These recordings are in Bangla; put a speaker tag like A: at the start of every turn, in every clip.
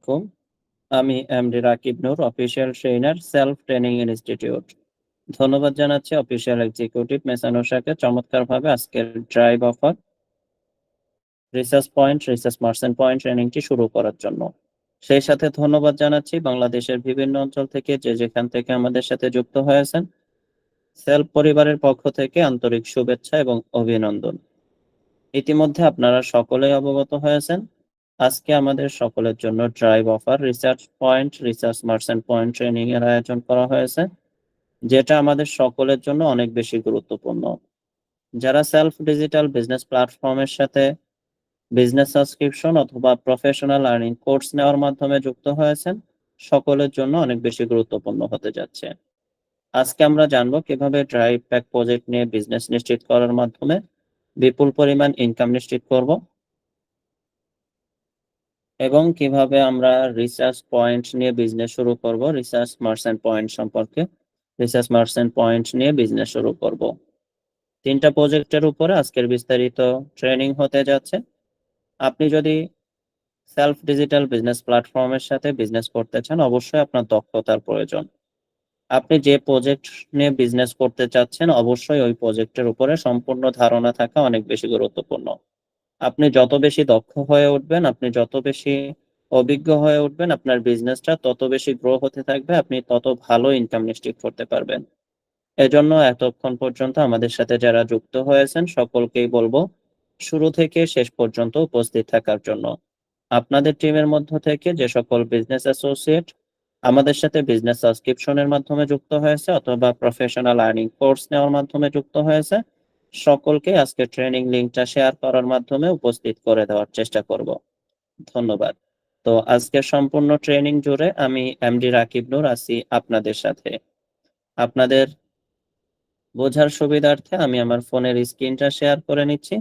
A: আলাইকুম। আমি MD Rakib Noor, official trainer, self training institute. ধন্যবাদ জানাচ্ছি অফিসিয়াল এক্সিকিউটিভ মেসানোসাকে চমৎকারভাবে আজকের drive offer research merchant point ট্রেনিংটি শুরু করার জন্য। সেই সাথে ধন্যবাদ জানাচ্ছি বাংলাদেশের বিভিন্ন অঞ্চল থেকে যেখান থেকে আমাদের সাথে যুক্ত হয়েছেন। সেলফ পরিবারের পক্ষ থেকে আন্তরিক শুভেচ্ছা এবং অভিনন্দন। ইতিমধ্যে আপনারা সকলেই অবগত হয়েছেন আজকে আমাদের সকলের জন্য drive offer research merchant point training এর আয়োজন করা হয়েছে, যেটা আমাদের সকলের জন্য অনেক বেশি গুরুত্বপূর্ণ। যারা সেলফ ডিজিটাল বিজনেস প্ল্যাটফর্মের সাথে বিজনেস সাবস্ক্রিপশন অথবা প্রফেশনাল আর্নিং কোর্স নেওয়ার মাধ্যমে যুক্ত হয়েছেন, সকলের জন্য অনেক বেশি গুরুত্বপূর্ণ হতে যাচ্ছে। আজকে আমরা জানবো কিভাবে ড্রাইভ প্যাক প্রজেক্ট নিয়ে বিজনেস নিশ্চিত করার মাধ্যমে বিপুল পরিমাণ ইনকাম নিশ্চিত করব, এবং কিভাবে আমরা রিসার্চ পয়েন্ট নিয়ে বিজনেস শুরু করব। রিসার্চ মার্চেন্ট পয়েন্ট নিয়ে বিজনেস শুরু করব। 3টা প্রজেক্টের উপরে আজকের বিস্তারিত ট্রেনিং হতে যাচ্ছে। আপনি যদি সেলফ ডিজিটাল বিজনেস প্ল্যাটফর্মের সাথে বিজনেস করতে চান, অবশ্যই আপনার দক্ষতার প্রয়োজন। আপনি যে প্রজেক্ট নিয়ে বিজনেস করতে চাচ্ছেন, অবশ্যই ওই প্রজেক্টের উপরে সম্পূর্ণ ধারণা থাকা অনেক বেশি গুরুত্বপূর্ণ। আপনি যত বেশি দক্ষ হয়ে উঠবেন, আপনি যত বেশি অভিজ্ঞ হয়ে উঠবেন, আপনার বিজনেসটা তত বেশি গ্রো হতে থাকবে, আপনি তত ভালো ইনকাম নিশ্চিত করতে পারবেন। এজন্য এতক্ষণ পর্যন্ত আমাদের সাথে যারা যুক্ত হয়েছেন সকলকেই বলবো শুরু থেকে শেষ পর্যন্ত উপস্থিত থাকার জন্য। আপনাদের টিমের মধ্য থেকে যে সকল বিজনেস অ্যাসোসিয়েট আমাদের সাথে বিজনেস সাবস্ক্রিপশনের মাধ্যমে যুক্ত হয়েছে অথবা প্রফেশনাল আর্নিং কোর্স নেওয়ার মাধ্যমে যুক্ত হয়েছে, সকলকে আজকে ট্রেনিং লিংকটা শেয়ার করার মাধ্যমে উপস্থিত করে দেওয়ার চেষ্টা করব। ধন্যবাদ। তো আজকের সম্পূর্ণ ট্রেনিং জুড়ে আমি এমডি রাকিব নূর আছি আপনাদের সাথে। আপনাদের বোঝার সুবিধার্থে আমি আমার ফোনের স্ক্রিনটা শেয়ার করে নিচ্ছি।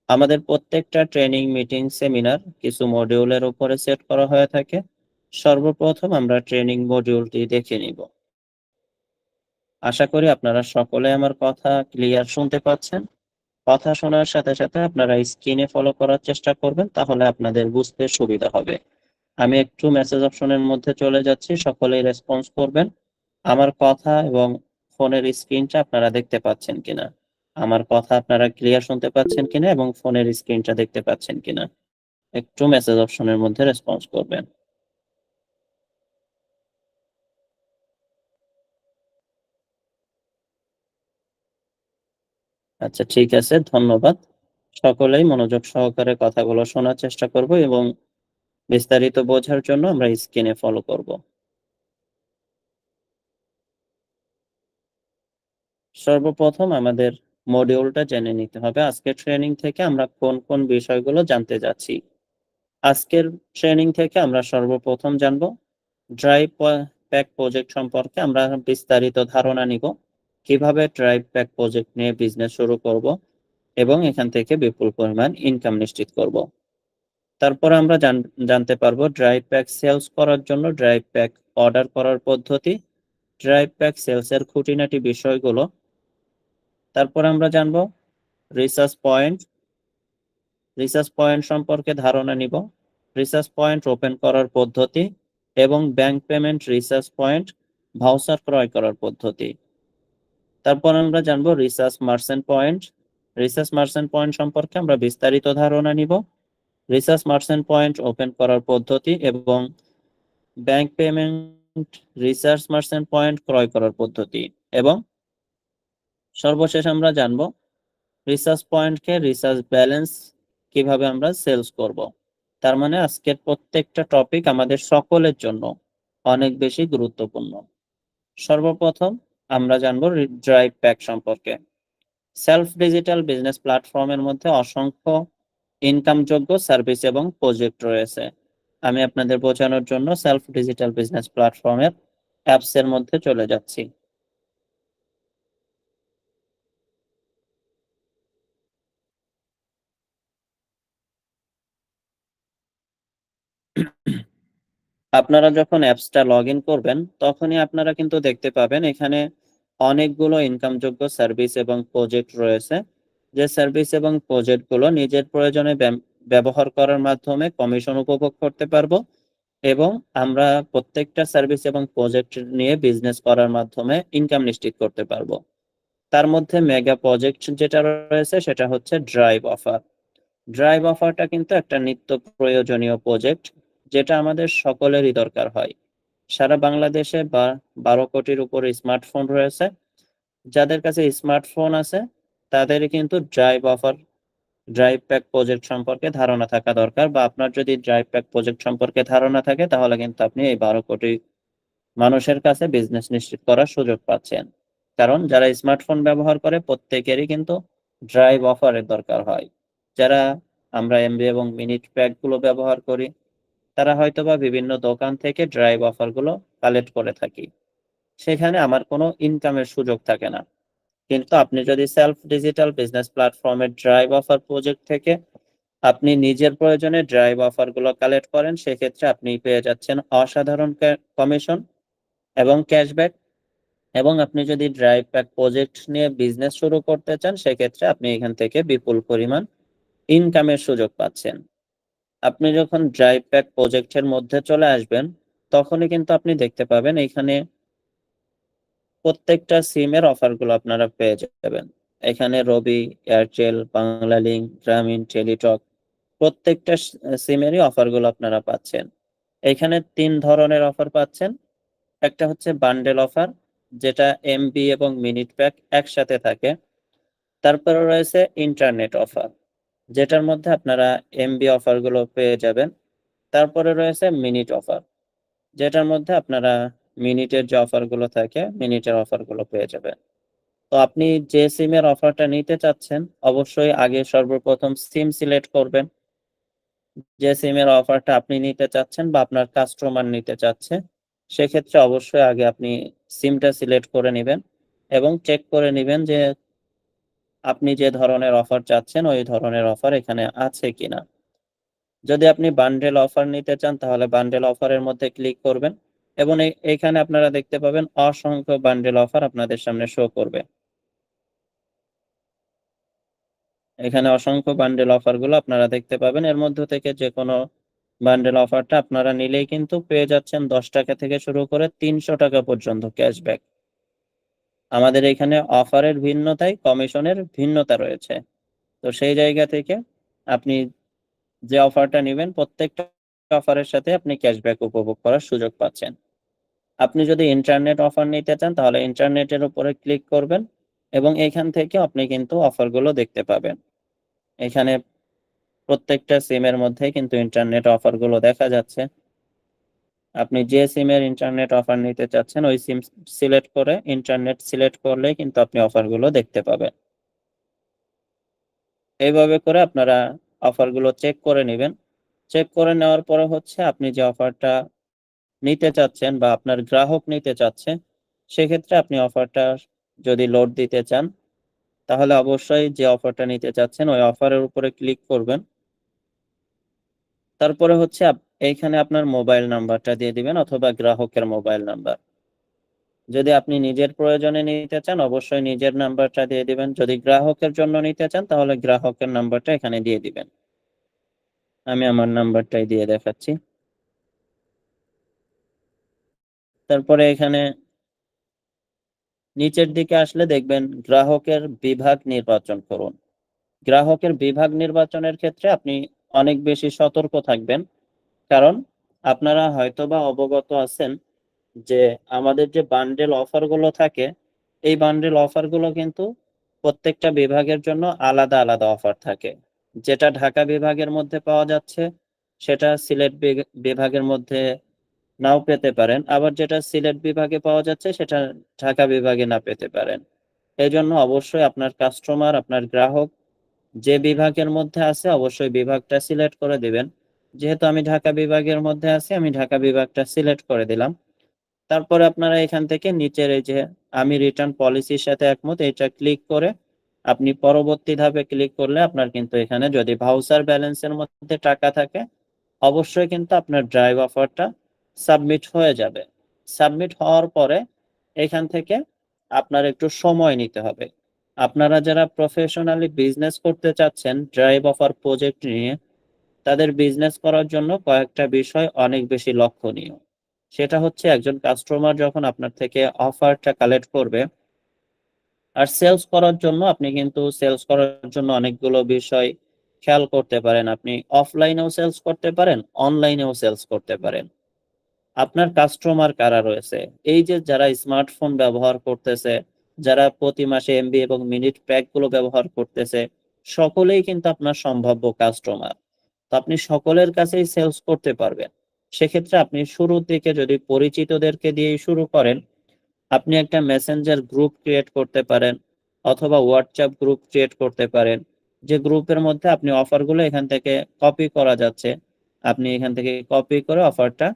A: আমাদের প্রত্যেকটা ট্রেনিং মিটিং সেমিনার কিছু মডিউলের উপরে সেট করা হয়ে থাকে। সর্বপ্রথম আমরা ট্রেনিং মডিউলটি দেখে নিব। আশা করি আপনারা সকলে আমার কথা ক্লিয়ার শুনতে পাচ্ছেন। কথা শোনার সাথে সাথে আপনারা স্ক্রিনে ফলো করার চেষ্টা করবেন, তাহলে আপনাদের বুঝতে সুবিধা হবে। আমি একটু মেসেজ অপশনের মধ্যে চলে যাচ্ছি, সকলেই রেসপন্স করবেন। আমার কথা এবং ফোনের স্ক্রিনটা আপনারা দেখতে পাচ্ছেন কিনা, আমার কথা আপনারা ক্লিয়ার শুনতে পাচ্ছেন কিনা এবং ফোনের স্ক্রিনটা দেখতে পাচ্ছেন কিনা, একটু মেসেজ অপশনের মধ্যে রেসপন্স করবেন। আচ্ছা, ঠিক আছে, ধন্যবাদ। সকলেই মনোযোগ সহকারে কথাগুলো শোনার চেষ্টা করব এবং বিস্তারিত বোঝার জন্য আমরা স্ক্রিনে ফলো করব। সর্বপ্রথম আমাদের মডিউলটা জেনে নিতে হবে। আজকের ট্রেনিং থেকে আমরা কোন কোন বিষয়গুলো জানতে যাচ্ছি। আজকের ট্রেনিং থেকে আমরা সর্বপ্রথম জানব ড্রাইভ প্যাক প্রজেক্ট সম্পর্কে। আমরা বিস্তারিত ধারণা নিব কিভাবে ড্রাইভ প্যাক প্রজেক্ট নিয়ে বিজনেস শুরু করব এবং এখান থেকে বিপুল পরিমাণ ইনকাম নিশ্চিত করব। তারপর আমরা জানতে পারবো ড্রাইভ প্যাক সেলস করার জন্য ড্রাইভ প্যাক অর্ডার করার পদ্ধতি, ড্রাইভ প্যাক সেলস এর খুঁটিনাটি বিষয়গুলো। তারপর আমরা জানবো রিসার্চ পয়েন্ট সম্পর্কে ধারণা নিব, রিসার্চ পয়েন্ট ওপেন করার পদ্ধতি এবং bank payment research point voucher ক্রয় করার পদ্ধতি। তারপর আমরা জানবো রিসার্চ মার্চেন্ট পয়েন্ট সম্পর্কে আমরা বিস্তারিত ধারণা নিব, রিসার্চ মার্চেন্ট পয়েন্ট ওপেন করার পদ্ধতি এবং bank payment research merchant point ক্রয় করার পদ্ধতি। এবং সর্বশেষ আমরা জানবো রিসার্চ পয়েন্টকে রিসার্চ ব্যালেন্স কিভাবে আমরা সেলস করব। তার মানে আজকের প্রত্যেকটা টপিক আমাদের সকলের জন্য অনেক বেশি গুরুত্বপূর্ণ। সর্বপ্রথম আমরা জানবো ড্রাইভ প্যাক সম্পর্কে। সেলফ ডিজিটাল বিজনেস প্ল্যাটফর্মের মধ্যে অসংখ্য ইনকামযোগ্য সার্ভিস এবং প্রজেক্ট রয়েছে। আমি আপনাদের বোঝানোর জন্য সেলফ ডিজিটাল বিজনেস প্ল্যাটফর্মের অ্যাপস এর মধ্যে চলে যাচ্ছি। আপনারা যখন অ্যাপসটা লগ ইন করবেন, তখনই আপনারা কিন্তু দেখতে পাবেন এখানে অনেকগুলো ইনকামযোগ্য সার্ভিস এবং প্রজেক্ট রয়েছে। যে সার্ভিস এবং প্রজেক্টগুলো নিজের প্রয়োজনে ব্যবহার করার মাধ্যমে কমিশন উপভোগ করতে পারবো এবং আমরা প্রত্যেকটা সার্ভিস এবং প্রজেক্ট নিয়ে বিজনেস করার মাধ্যমে ইনকাম নিশ্চিত করতে পারবো। তার মধ্যে মেগা প্রজেক্ট যেটা রয়েছে সেটা হচ্ছে ড্রাইভ অফার। ড্রাইভ অফারটা কিন্তু একটা নিত্য প্রয়োজনীয় প্রজেক্ট, যেটা আমাদের সকলেরই দরকার হয়। সারা বাংলাদেশে 12 কোটির উপরে স্মার্টফোন রয়েছে। যাদের কাছে স্মার্টফোন আছে তাদের কিন্তু ড্রাইভ প্যাক প্রজেক্ট সম্পর্কে ধারণা থাকা দরকার, বা আপনার যদি ড্রাইভ প্যাক প্রজেক্ট সম্পর্কে ধারণা থাকে তাহলে কিন্তু আপনি এই 12 কোটি মানুষের কাছে বিজনেস নিশ্চিত করার সুযোগ পাচ্ছেন। কারণ যারা স্মার্টফোন ব্যবহার করে প্রত্যেকেরই কিন্তু ড্রাইভ অফারের দরকার হয়। যারা আমরা এমবি এবং মিনিট প্যাক গুলো ব্যবহার করি তারা হয়তোবা বিভিন্ন দোকান থেকে ড্রাইভ অফার গুলো কালেক্ট করে থাকি, সেখানে আমার কোনো ইনকামের সুযোগ থাকে না। কিন্তু আপনি যদি সেলফ ডিজিটাল বিজনেস প্ল্যাটফর্মের ড্রাইভ অফার প্রজেক্ট থেকে আপনি নিজের প্রয়োজনে ড্রাইভ অফার গুলো কালেক্ট করেন, সেক্ষেত্রে আপনি পেয়ে যাচ্ছেন অসাধারণ কমিশন এবং ক্যাশব্যাক। এবং আপনি যদি ড্রাইভ প্যাক প্রজেক্ট নিয়ে বিজনেস শুরু করতে চান সেক্ষেত্রে আপনি এখান থেকে বিপুল পরিমাণ ইনকামের সুযোগ পাচ্ছেন। আপনি যখন ড্রাইভ প্যাক প্রজেক্টের মধ্যে চলে আসবেন তখনই কিন্তু আপনি দেখতে পাবেন এখানে প্রত্যেকটা সিমের অফারগুলো আপনারা পেয়ে যাবেন। এখানে রবি, এয়ারটেল, বাংলালিংক, গ্রামীণ, টেলিটক প্রত্যেকটা সিমেরই অফারগুলো আপনারা পাচ্ছেন। এখানে 3 ধরনের অফার পাচ্ছেন। একটা হচ্ছে বান্ডেল অফার, যেটা এমবি এবং মিনিট প্যাক একসাথে থাকে। তারপরে রয়েছে ইন্টারনেট অফার, যেটার মধ্যে আপনারা এমবি অফারগুলো পেয়ে যাবেন। তারপরে রয়েছে মিনিট অফার, যেটার মধ্যে আপনারা মিনিটের যে অফারগুলো থাকে মিনিটের অফারগুলো পেয়ে যাবেন। তো আপনি যে সিমের অফারটা নিতে চাচ্ছেন অবশ্যই আগে সর্বপ্রথম সিম সিলেক্ট করবেন। যে সিমের অফারটা আপনি নিতে চাচ্ছেন বা আপনার কাস্টমার নিতে চাচ্ছে সেক্ষেত্রে অবশ্যই আগে আপনি সিমটা সিলেক্ট করে নেবেন এবং চেক করে নেবেন যে আপনি যে ধরনের অফার চাচ্ছেন ওই ধরনের অফার এখানে আছে কিনা। যদি আপনি বান্ডেল অফার নিতে চান তাহলে বান্ডেল অফারের মধ্যে ক্লিক করবেন এবং এখানে আপনারা দেখতে পাবেন অসংখ্য বান্ডেল অফার আপনাদের সামনে শো করবে। এখানে অসংখ্য বান্ডেল অফারগুলো আপনারা দেখতে পাবেন, এর মধ্যে থেকে যে কোনো বান্ডেল অফারটা আপনারা নিলেই কিন্তু পেয়ে যাচ্ছেন 10 টাকা থেকে শুরু করে 300 টাকা পর্যন্ত ক্যাশব্যাক। আমাদের এখানে অফারের ভিন্নতায় কমিশনের ভিন্নতা রয়েছে। তো সেই জায়গা থেকে আপনি যে অফারটা নেবেন প্রত্যেকটা অফারের সাথে আপনি ক্যাশব্যাক উপভোগ করার সুযোগ পাচ্ছেন। আপনি যদি ইন্টারনেট অফার নিতে চান তাহলে ইন্টারনেটের উপরে ক্লিক করবেন এবং এখান থেকে আপনি কিন্তু অফারগুলো দেখতে পাবেন। এখানে প্রত্যেকটা সিমের মধ্যে কিন্তু ইন্টারনেট অফারগুলো দেখা যাচ্ছে। আপনি যে সিমের ইন্টারনেট অফার নিতে চাচ্ছেন ওই সিম সিলেক্ট করে ইন্টারনেট সিলেক্ট করলে কিন্তু আপনি অফারগুলো দেখতে পাবেন। এইভাবে করে আপনারা অফারগুলো চেক করে নেবেন। চেক করে নেওয়ার পরে হচ্ছে আপনি যে অফারটা নিতে চাচ্ছেন বা আপনার গ্রাহক নিতে চাচ্ছে সেক্ষেত্রে আপনি অফারটা যদি লোড দিতে চান তাহলে অবশ্যই যে অফারটা নিতে চাচ্ছেন ওই অফারের উপরে ক্লিক করবেন। তারপরে হচ্ছে এইখানে আপনার মোবাইল নাম্বারটা দিয়ে দিবেন অথবা গ্রাহকের মোবাইল নাম্বার। যদি আপনি নিজের প্রয়োজনে নিতে চান অবশ্যই নিজের নাম্বারটা দিয়ে দিবেন, যদি গ্রাহকের জন্য নিতে চান তাহলে গ্রাহকের নাম্বারটা এখানে দিয়ে দিবেন। আমি আমার নাম্বারটাই দিয়ে দেখাচ্ছি। তারপরে এখানে নিচের দিকে আসলে দেখবেন গ্রাহকের বিভাগ নির্বাচন করুন। গ্রাহকের বিভাগ নির্বাচনের ক্ষেত্রে আপনি অনেক বেশি সতর্ক থাকবেন, কারণ আপনারা হয়তোবা অবগত আছেন যে আমাদের যে বান্ডেল অফারগুলো থাকে এই বান্ডেল অফারগুলো কিন্তু প্রত্যেকটা বিভাগের জন্য আলাদা আলাদা অফার থাকে। যেটা ঢাকা বিভাগের মধ্যে পাওয়া যাচ্ছে সেটা সিলেট বিভাগের মধ্যে নাও পেতে পারেন, আবার যেটা সিলেট বিভাগে পাওয়া যাচ্ছে সেটা ঢাকা বিভাগে না পেতে পারেন। এই জন্য অবশ্যই আপনার কাস্টমার আপনার গ্রাহক যে বিভাগের মধ্যে আছে অবশ্যই বিভাগটা সিলেক্ট করে দিবেন। যেহেতু আমি ঢাকা বিভাগের মধ্যে আছি আমি ঢাকা বিভাগটা সিলেক্ট করে দিলাম। তারপরে আপনারা এখান থেকে নিচের এই যে আমি রিটার্ন পলিসির সাথে একমত এটা ক্লিক করে আপনি পরবর্তী ধাপে ক্লিক করলে আপনার কিন্তু এখানে যদি ভাউচার ব্যালেন্সের মধ্যে টাকা থাকে অবশ্যই কিন্তু আপনার ড্রাইভ অফারটা সাবমিট হয়ে যাবে। সাবমিট হওয়ার পরে এখান থেকে আপনার একটু সময় নিতে হবে। আপনারা যারা প্রফেশনালি বিজনেস করতে চাচ্ছেন ড্রাইভ অফার প্রজেক্ট নিয়ে তাদের বিজনেস করার জন্য কয়েকটা বিষয় অনেক বেশি লক্ষণীয়। সেটা হচ্ছে একজন কাস্টমার যখন আপনার থেকে অফারটা কালেক্ট করবে, আর সেলস করার জন্য আপনি কিন্তু সেলস করার জন্য অনেকগুলো বিষয় খেয়াল করতে পারেন। আপনি অফলাইনেও সেলস করতে পারেন, অনলাইনেও সেলস করতে পারেন। আপনার কাস্টমার কারা রয়েছে? এই যে যারা স্মার্টফোন ব্যবহার করতেছে, যারা প্রতি মাসে এমবি এবং মিনিট প্যাক গুলো ব্যবহার করতেছে, সকলেই কিন্তু আপনার সম্ভাব্য কাস্টমার। তো আপনি সকলের কাছেই সেলস করতে পারবেন। সেক্ষেত্রে আপনি শুরুর দিকে যদি পরিচিতদেরকে দিয়েই শুরু করেন, আপনি একটা মেসেঞ্জার গ্রুপ ক্রিয়েট করতে পারেন অথবা হোয়াটসঅ্যাপ গ্রুপ ক্রিয়েট করতে পারেন, যে গ্রুপের মধ্যে আপনি অফারগুলো এখান থেকে কপি করা যাচ্ছে, আপনি এখান থেকে কপি করে অফারটা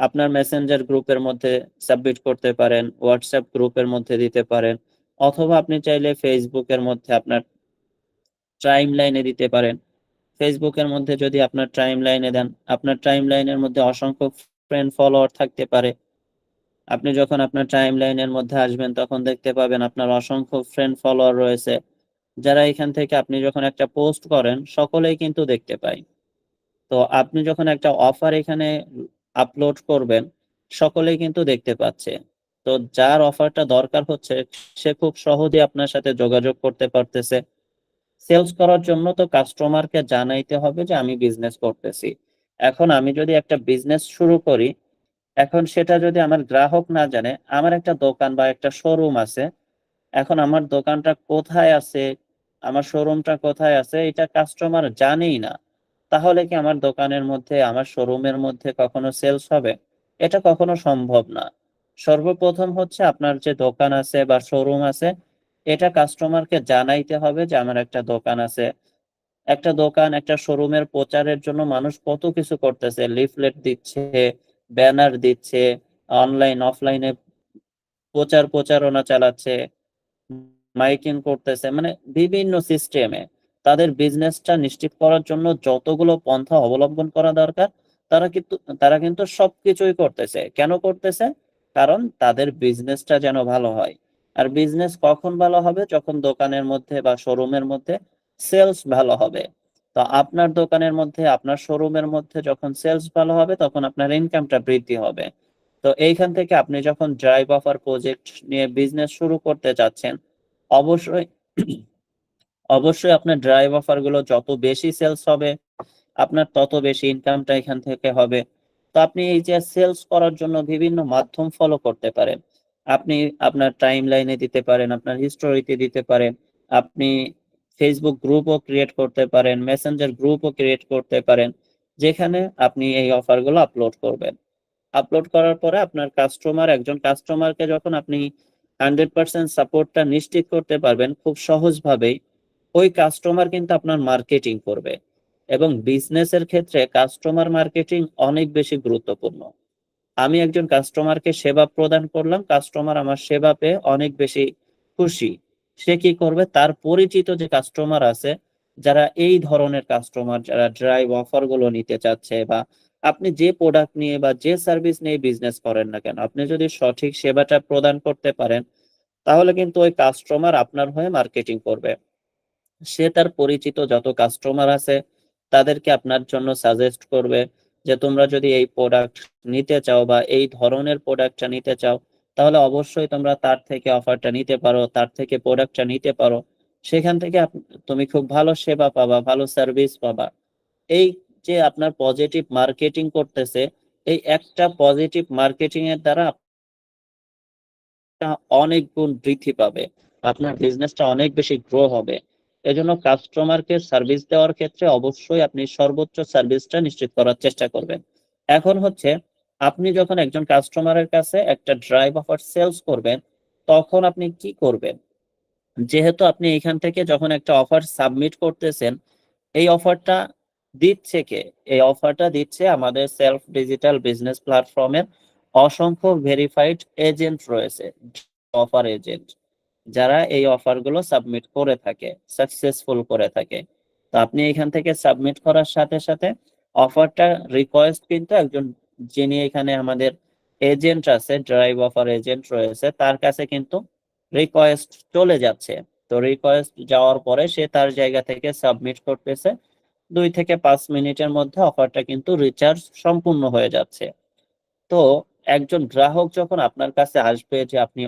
A: আপনার মেসেঞ্জার গ্রুপের মধ্যে সাবমিট করতে পারেন, হোয়াটসঅ্যাপ গ্রুপের মধ্যে দিতে পারেন, অথবা আপনি চাইলে ফেসবুকের মধ্যে আপনার টাইম লাইনে দিতে পারেন। ফেসবুকের মধ্যে যদি আপনার টাইম লাইনে দেন, আপনার টাইম লাইনের মধ্যে অসংখ্য ফ্রেন্ড ফলোয়ার থাকতে পারে। আপনি যখন আপনার টাইম লাইনের মধ্যে আসবেন তখন দেখতে পাবেন আপনার অসংখ্য ফ্রেন্ড ফলোয়ার রয়েছে, যারা এখান থেকে আপনি যখন একটা পোস্ট করেন সকলেই কিন্তু দেখতে পায়। তো আপনি যখন একটা অফার এখানে আপলোড করবেন, সকলেই কিন্তু দেখতে পাচ্ছে। তো যার অফারটা দরকার হচ্ছে সে খুব সহজে আপনার সাথে যোগাযোগ করতে পারতেছে। সেলস করার জন্য তো কাস্টমারকে জানাইতে হবে যে আমি বিজনেস করতেছি। এখন আমি যদি একটা বিজনেস শুরু করি, এখন সেটা যদি আমার গ্রাহক না জানে, আমার একটা দোকান বা একটা শোরুম আছে, এখন আমার দোকানটা কোথায় আছে, আমার শোরুমটা কোথায় আছে এটা কাস্টমার জানেই না, তাহলে কি আমার দোকানের মধ্যে, আমার শোরুমের মধ্যে কখনো সেলস হবে? এটা কখনো সম্ভব না। সর্বপ্রথম হচ্ছে আপনার যে দোকান আছে বা শোরুম আছে, এটা কাস্টমারকে জানাইতে হবে যে আমার একটা দোকান আছে। একটা দোকান, একটা শোরুমের প্রচারের জন্য মানুষ কত কিছু করতেছে, লিফলেট দিচ্ছে, ব্যানার দিচ্ছে, অনলাইন অফলাইনে প্রচারণা চালাচ্ছে, মাইকিং করতেছে, মানে বিভিন্ন সিস্টেমে তাদের বিজনেসটা নিশ্চিত করার জন্য যতগুলো পন্থা অবলম্বন করা দরকার, তারা কিন্তু সবকিছুই করতেছে। কেন করতেছে? কারণ তাদের বিজনেসটা যেন ভালো হয়। আর বিজনেস কখন ভালো হবে? যখন দোকানের মধ্যে বা শোরুমের মধ্যে সেলস ভালো হবে। তো আপনার দোকানের মধ্যে, আপনার শোরুমের মধ্যে যখন সেলস ভালো হবে তখন আপনার ইনকামটা বৃদ্ধি হবে। তো এইখান থেকে আপনি যখন ড্রাইভ অফার প্রজেক্ট নিয়ে বিজনেস শুরু করতে যাচ্ছেন, অবশ্যই অবশ্যই আপনার ড্রাইভ অফার গুলো যত বেশি সেলস হবে, আপনার তত বেশি ইনকামটা এখান থেকে হবে। তো আপনি এই যে সেলস করার জন্য বিভিন্ন মাধ্যম ফলো করতে পারেন। আপনি আপনার টাইম লাইনে দিতে পারেন, আপনার হিস্টোরিতে দিতে পারেন, আপনি ফেসবুক গ্রুপও ক্রিয়েট করতে পারেন, মেসেঞ্জার গ্রুপও ক্রিয়েট করতে পারেন, যেখানে আপনি এই অফারগুলো আপলোড করবেন। আপলোড করার পরে আপনার একজন কাস্টমারকে যখন আপনি 100% সাপোর্টটা নিশ্চিত করতে পারবেন খুব সহজভাবেই, ওই কাস্টমার কিন্তু আপনার মার্কেটিং করবে। এবং বিজনেসের ক্ষেত্রে কাস্টমার মার্কেটিং অনেক বেশি গুরুত্বপূর্ণ। আমি একজন কাস্টমারকে সেবা প্রদান করলাম, কাস্টমার আমার সেবা পেয়ে অনেক বেশি খুশি। সে কি করবে? তার পরিচিত যে কাস্টমার আছে, যারা এই ধরনের কাস্টমার, যারা ড্রাইভ অফার গুলো নিতে চাচ্ছে, বা আপনি যে প্রোডাক্ট নিয়ে বা যে সার্ভিস নিয়ে বিজনেস করেন না কেন, আপনি যদি সঠিক সেবাটা প্রদান করতে পারেন, তাহলে কিন্তু ওই কাস্টমার আপনার হয়ে মার্কেটিং করবে। সে তার পরিচিত যত কাস্টমার আছে তাদেরকে আপনার জন্য সাজেস্ট করবে যে তোমরা যদি এই প্রোডাক্ট নিতে চাও বা এই ধরনের প্রোডাক্টটা নিতে চাও, তাহলে অবশ্যই তোমরা তার থেকে অফারটা নিতে পারো, তার থেকে প্রোডাক্টটা নিতে পারো। সেখান থেকে তুমি খুব ভালো সেবা পাবা, ভালো সার্ভিস পাবা। এই যে আপনার পজিটিভ মার্কেটিং করতেছে, এই একটা পজিটিভ মার্কেটিং এর দ্বারা অনেক গুণ বৃদ্ধি পাবে, আপনার বিজনেসটা অনেক বেশি গ্রো হবে। এজন্য কাস্টমারকে সার্ভিস দেওয়ার ক্ষেত্রে অবশ্যই আপনি সর্বোচ্চ সার্ভিসটা নিশ্চিত করার চেষ্টা করবেন। এখন হচ্ছে, আপনি যখন একজন কাস্টমারের কাছে একটা ড্রাইভ অফার সেলস করবেন, তখন আপনি কি করবেন? যেহেতু আপনি এখান থেকে যখন একটা অফার সাবমিট করতেছেন, এই অফারটা দিচ্ছে কে? এই অফারটা দিচ্ছে আমাদের সেলফ ডিজিটাল বিজনেস প্ল্যাটফর্মের অসংখ্য ভেরিফাইড এজেন্ট রয়েছে, অফার এজেন্ট, যারা এই অফারগুলো সাবমিট করে থাকে, সাকসেসফুল করে থাকে। তো আপনি এখান থেকে সাবমিট করার সাথে সাথে অফারটা রিকোয়েস্ট কিন্তু একজন, যিনি এখানে আমাদের এজেন্ট আছে, ড্রাইভ অফার এজেন্ট রয়েছে, তার কাছে কিন্তু রিকোয়েস্ট চলে যাচ্ছে। তো রিকোয়েস্ট যাওয়ার পরে সে তার জায়গা থেকে সাবমিট করতেছে, 2 থেকে 5 মিনিটের মধ্যে অফারটা কিন্তু রিচার্জ সম্পূর্ণ হয়ে যাচ্ছে। তো একজন গ্রাহক যখন আপনার কাছে আসবে যে আপনি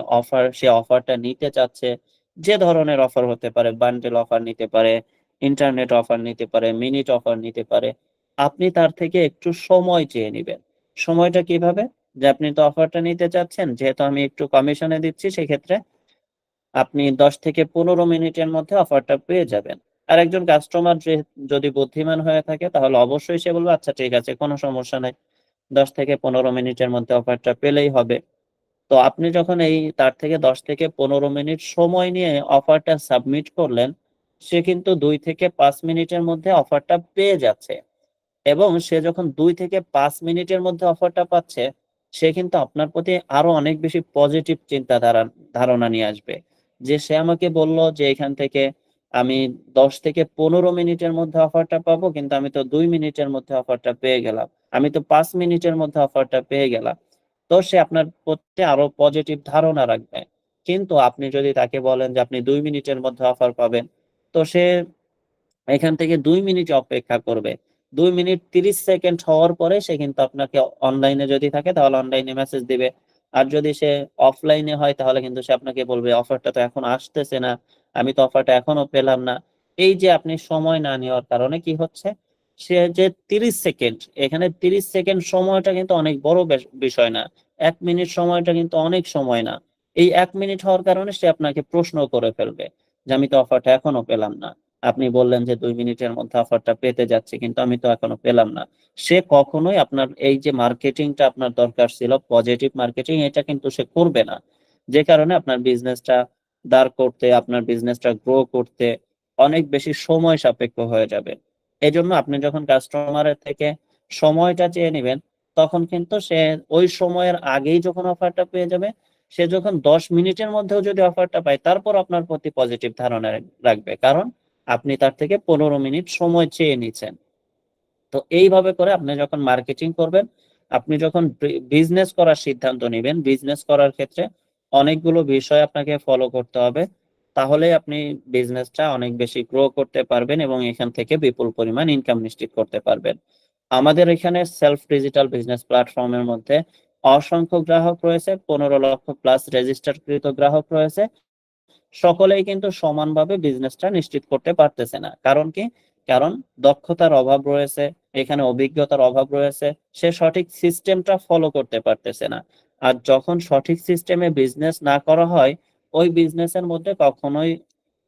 A: সে অফারটা নিতে চাচ্ছে, যে ধরনের অফার হতে পারে, বান্ডেল অফার নিতে পারে, ইন্টারনেট অফার নিতে পারে, মিনিট অফার নিতে পারে। আপনি তার থেকে একটু সময় চেয়ে নিবেন। সময়টা কিভাবে? যে আপনি তো অফারটা নিতে চাচ্ছেন, যেহেতু আমি একটু কমিশনে দিচ্ছি সেক্ষেত্রে আপনি ১০ থেকে ১৫ মিনিটের মধ্যে অফারটা পেয়ে যাবেন। আরেকজন কাস্টমার যদি বুদ্ধিমান হয়ে থাকে তাহলে অবশ্যই সে বলবে, "আচ্ছা ঠিক আছে, কোনো সমস্যা নাই। ১০ থেকে ১৫ মিনিটের মধ্যে অফারটা পেলেই হবে।" তো আপনি যখন তার থেকে ১০ থেকে ১৫ মিনিট সময় নিয়ে অফারটা সাবমিট করলেন, সে কিন্তু ২ থেকে ৫ মিনিটের মধ্যে অফারটা পেয়ে যাচ্ছে। এবং সে যখন ২ থেকে ৫ মিনিটের মধ্যে অফারটা পাচ্ছে, সে কিন্তু আপনার প্রতি আরো অনেক বেশি পজিটিভ ধারণা নিয়ে আসবে। যে সে আমাকে বলল যে এখান থেকে আমি ১০ থেকে ১৫ মিনিটের মধ্যে অফারটা পাবো, কিন্তু আমি তো ২ মিনিটের মধ্যে অফারটা পেয়ে গেলাম। আমি তো ৫ মিনিটের মধ্যে অফারটা পেয়ে গেলাম। তো সে আপনার প্রতি আরো পজিটিভ ধারণা রাখবে। কিন্তু আপনি যদি তাকে বলেন যে আপনি ২ মিনিটের মধ্যে অফার পাবেন, তো সে এখান থেকে ২ মিনিট অপেক্ষা করবে। ২ মিনিট ৩০ সেকেন্ড হওয়ার পরে সে কিন্তু আপনাকে অনলাইনে যদি থাকে তাহলে অনলাইনে মেসেজ দিবে। আর যদি সে অফলাইনে হয় তাহলে কিন্তু সে আপনাকে বলবে অফারটা তো এখন আসতেছে না। আমি তো অফারটা এখনো পেলাম না। এই যে আপনি সময় না নেওয়ার কারণে কি হচ্ছে? সে যে ৩০ সেকেন্ড, এখানে ৩০ সেকেন্ড সময়টা কিন্তু অনেক বড় বিষয় না। ১ মিনিট সময়টা কিন্তু অনেক সময় না। এই ১ মিনিট হওয়ার কারণে সে আপনাকে প্রশ্ন করে ফেলবে যে আমি তো অফারটা এখনো পেলাম না। আপনি বললেন যে ২ মিনিটের মধ্যে অফারটা পেতে যাচ্ছি, কিন্তু আমি তো এখনো পেলাম না। সে কখনোই আপনার এই যে মার্কেটিংটা আপনার দরকার ছিল, পজিটিভ মার্কেটিং, এটা কিন্তু সে করবে না। যে কারণে আপনার বিজনেসটা দাঁড় করতে, আপনার বিজনেসটা গ্রো করতে অনেক বেশি সময় সাপেক্ষ হয়ে যাবে। এজন্য আপনি যখন কাস্টমারের থেকে সময়টা চেয়ে নিবেন, তখন কিন্তু সে ওই সময়ের আগেই যখন অফারটা পেয়ে যাবে, সে যখন ১০ মিনিটের মধ্যেও যদি অফারটা পায়, তারপর আপনার প্রতি পজিটিভ ধারণা রাখবে। কারণ আপনি তার থেকে ১৫ মিনিট সময় চেয়ে নিচ্ছেন। তো এইভাবে করে আপনি যখন মার্কেটিং করবেন, আপনি যখন বিজনেস করার সিদ্ধান্ত নিবেন, বিজনেস করার ক্ষেত্রে অনেকগুলো বিষয় আপনাকে ফলো করতে হবে। তাহলেই আপনি বিজনেসটা অনেক বেশি গ্রো করতে পারবেন এবং এখান থেকে বিপুল পরিমাণ ইনকাম নিশ্চিত করতে পারবেন। আমাদের এখানে সেলফ ডিজিটাল বিজনেস প্ল্যাটফর্মের মধ্যে অসংখ্য গ্রাহক রয়েছে, ১৫ লক্ষ প্লাস রেজিস্টারকৃত গ্রাহক রয়েছে। সকলেই কিন্তু সমানভাবে বিজনেসটা নিশ্চিত করতে পারতেছে না। কারণ কি? কারণ দক্ষতার অভাব রয়েছে, এখানে অভিজ্ঞতার অভাব রয়েছে। সে সঠিক সিস্টেমটা ফলো করতে পারতেছে না। আর যখন সঠিক সিস্টেমে বিজনেস না করা হয়, ওই বিজনেসের মধ্যে কখনোই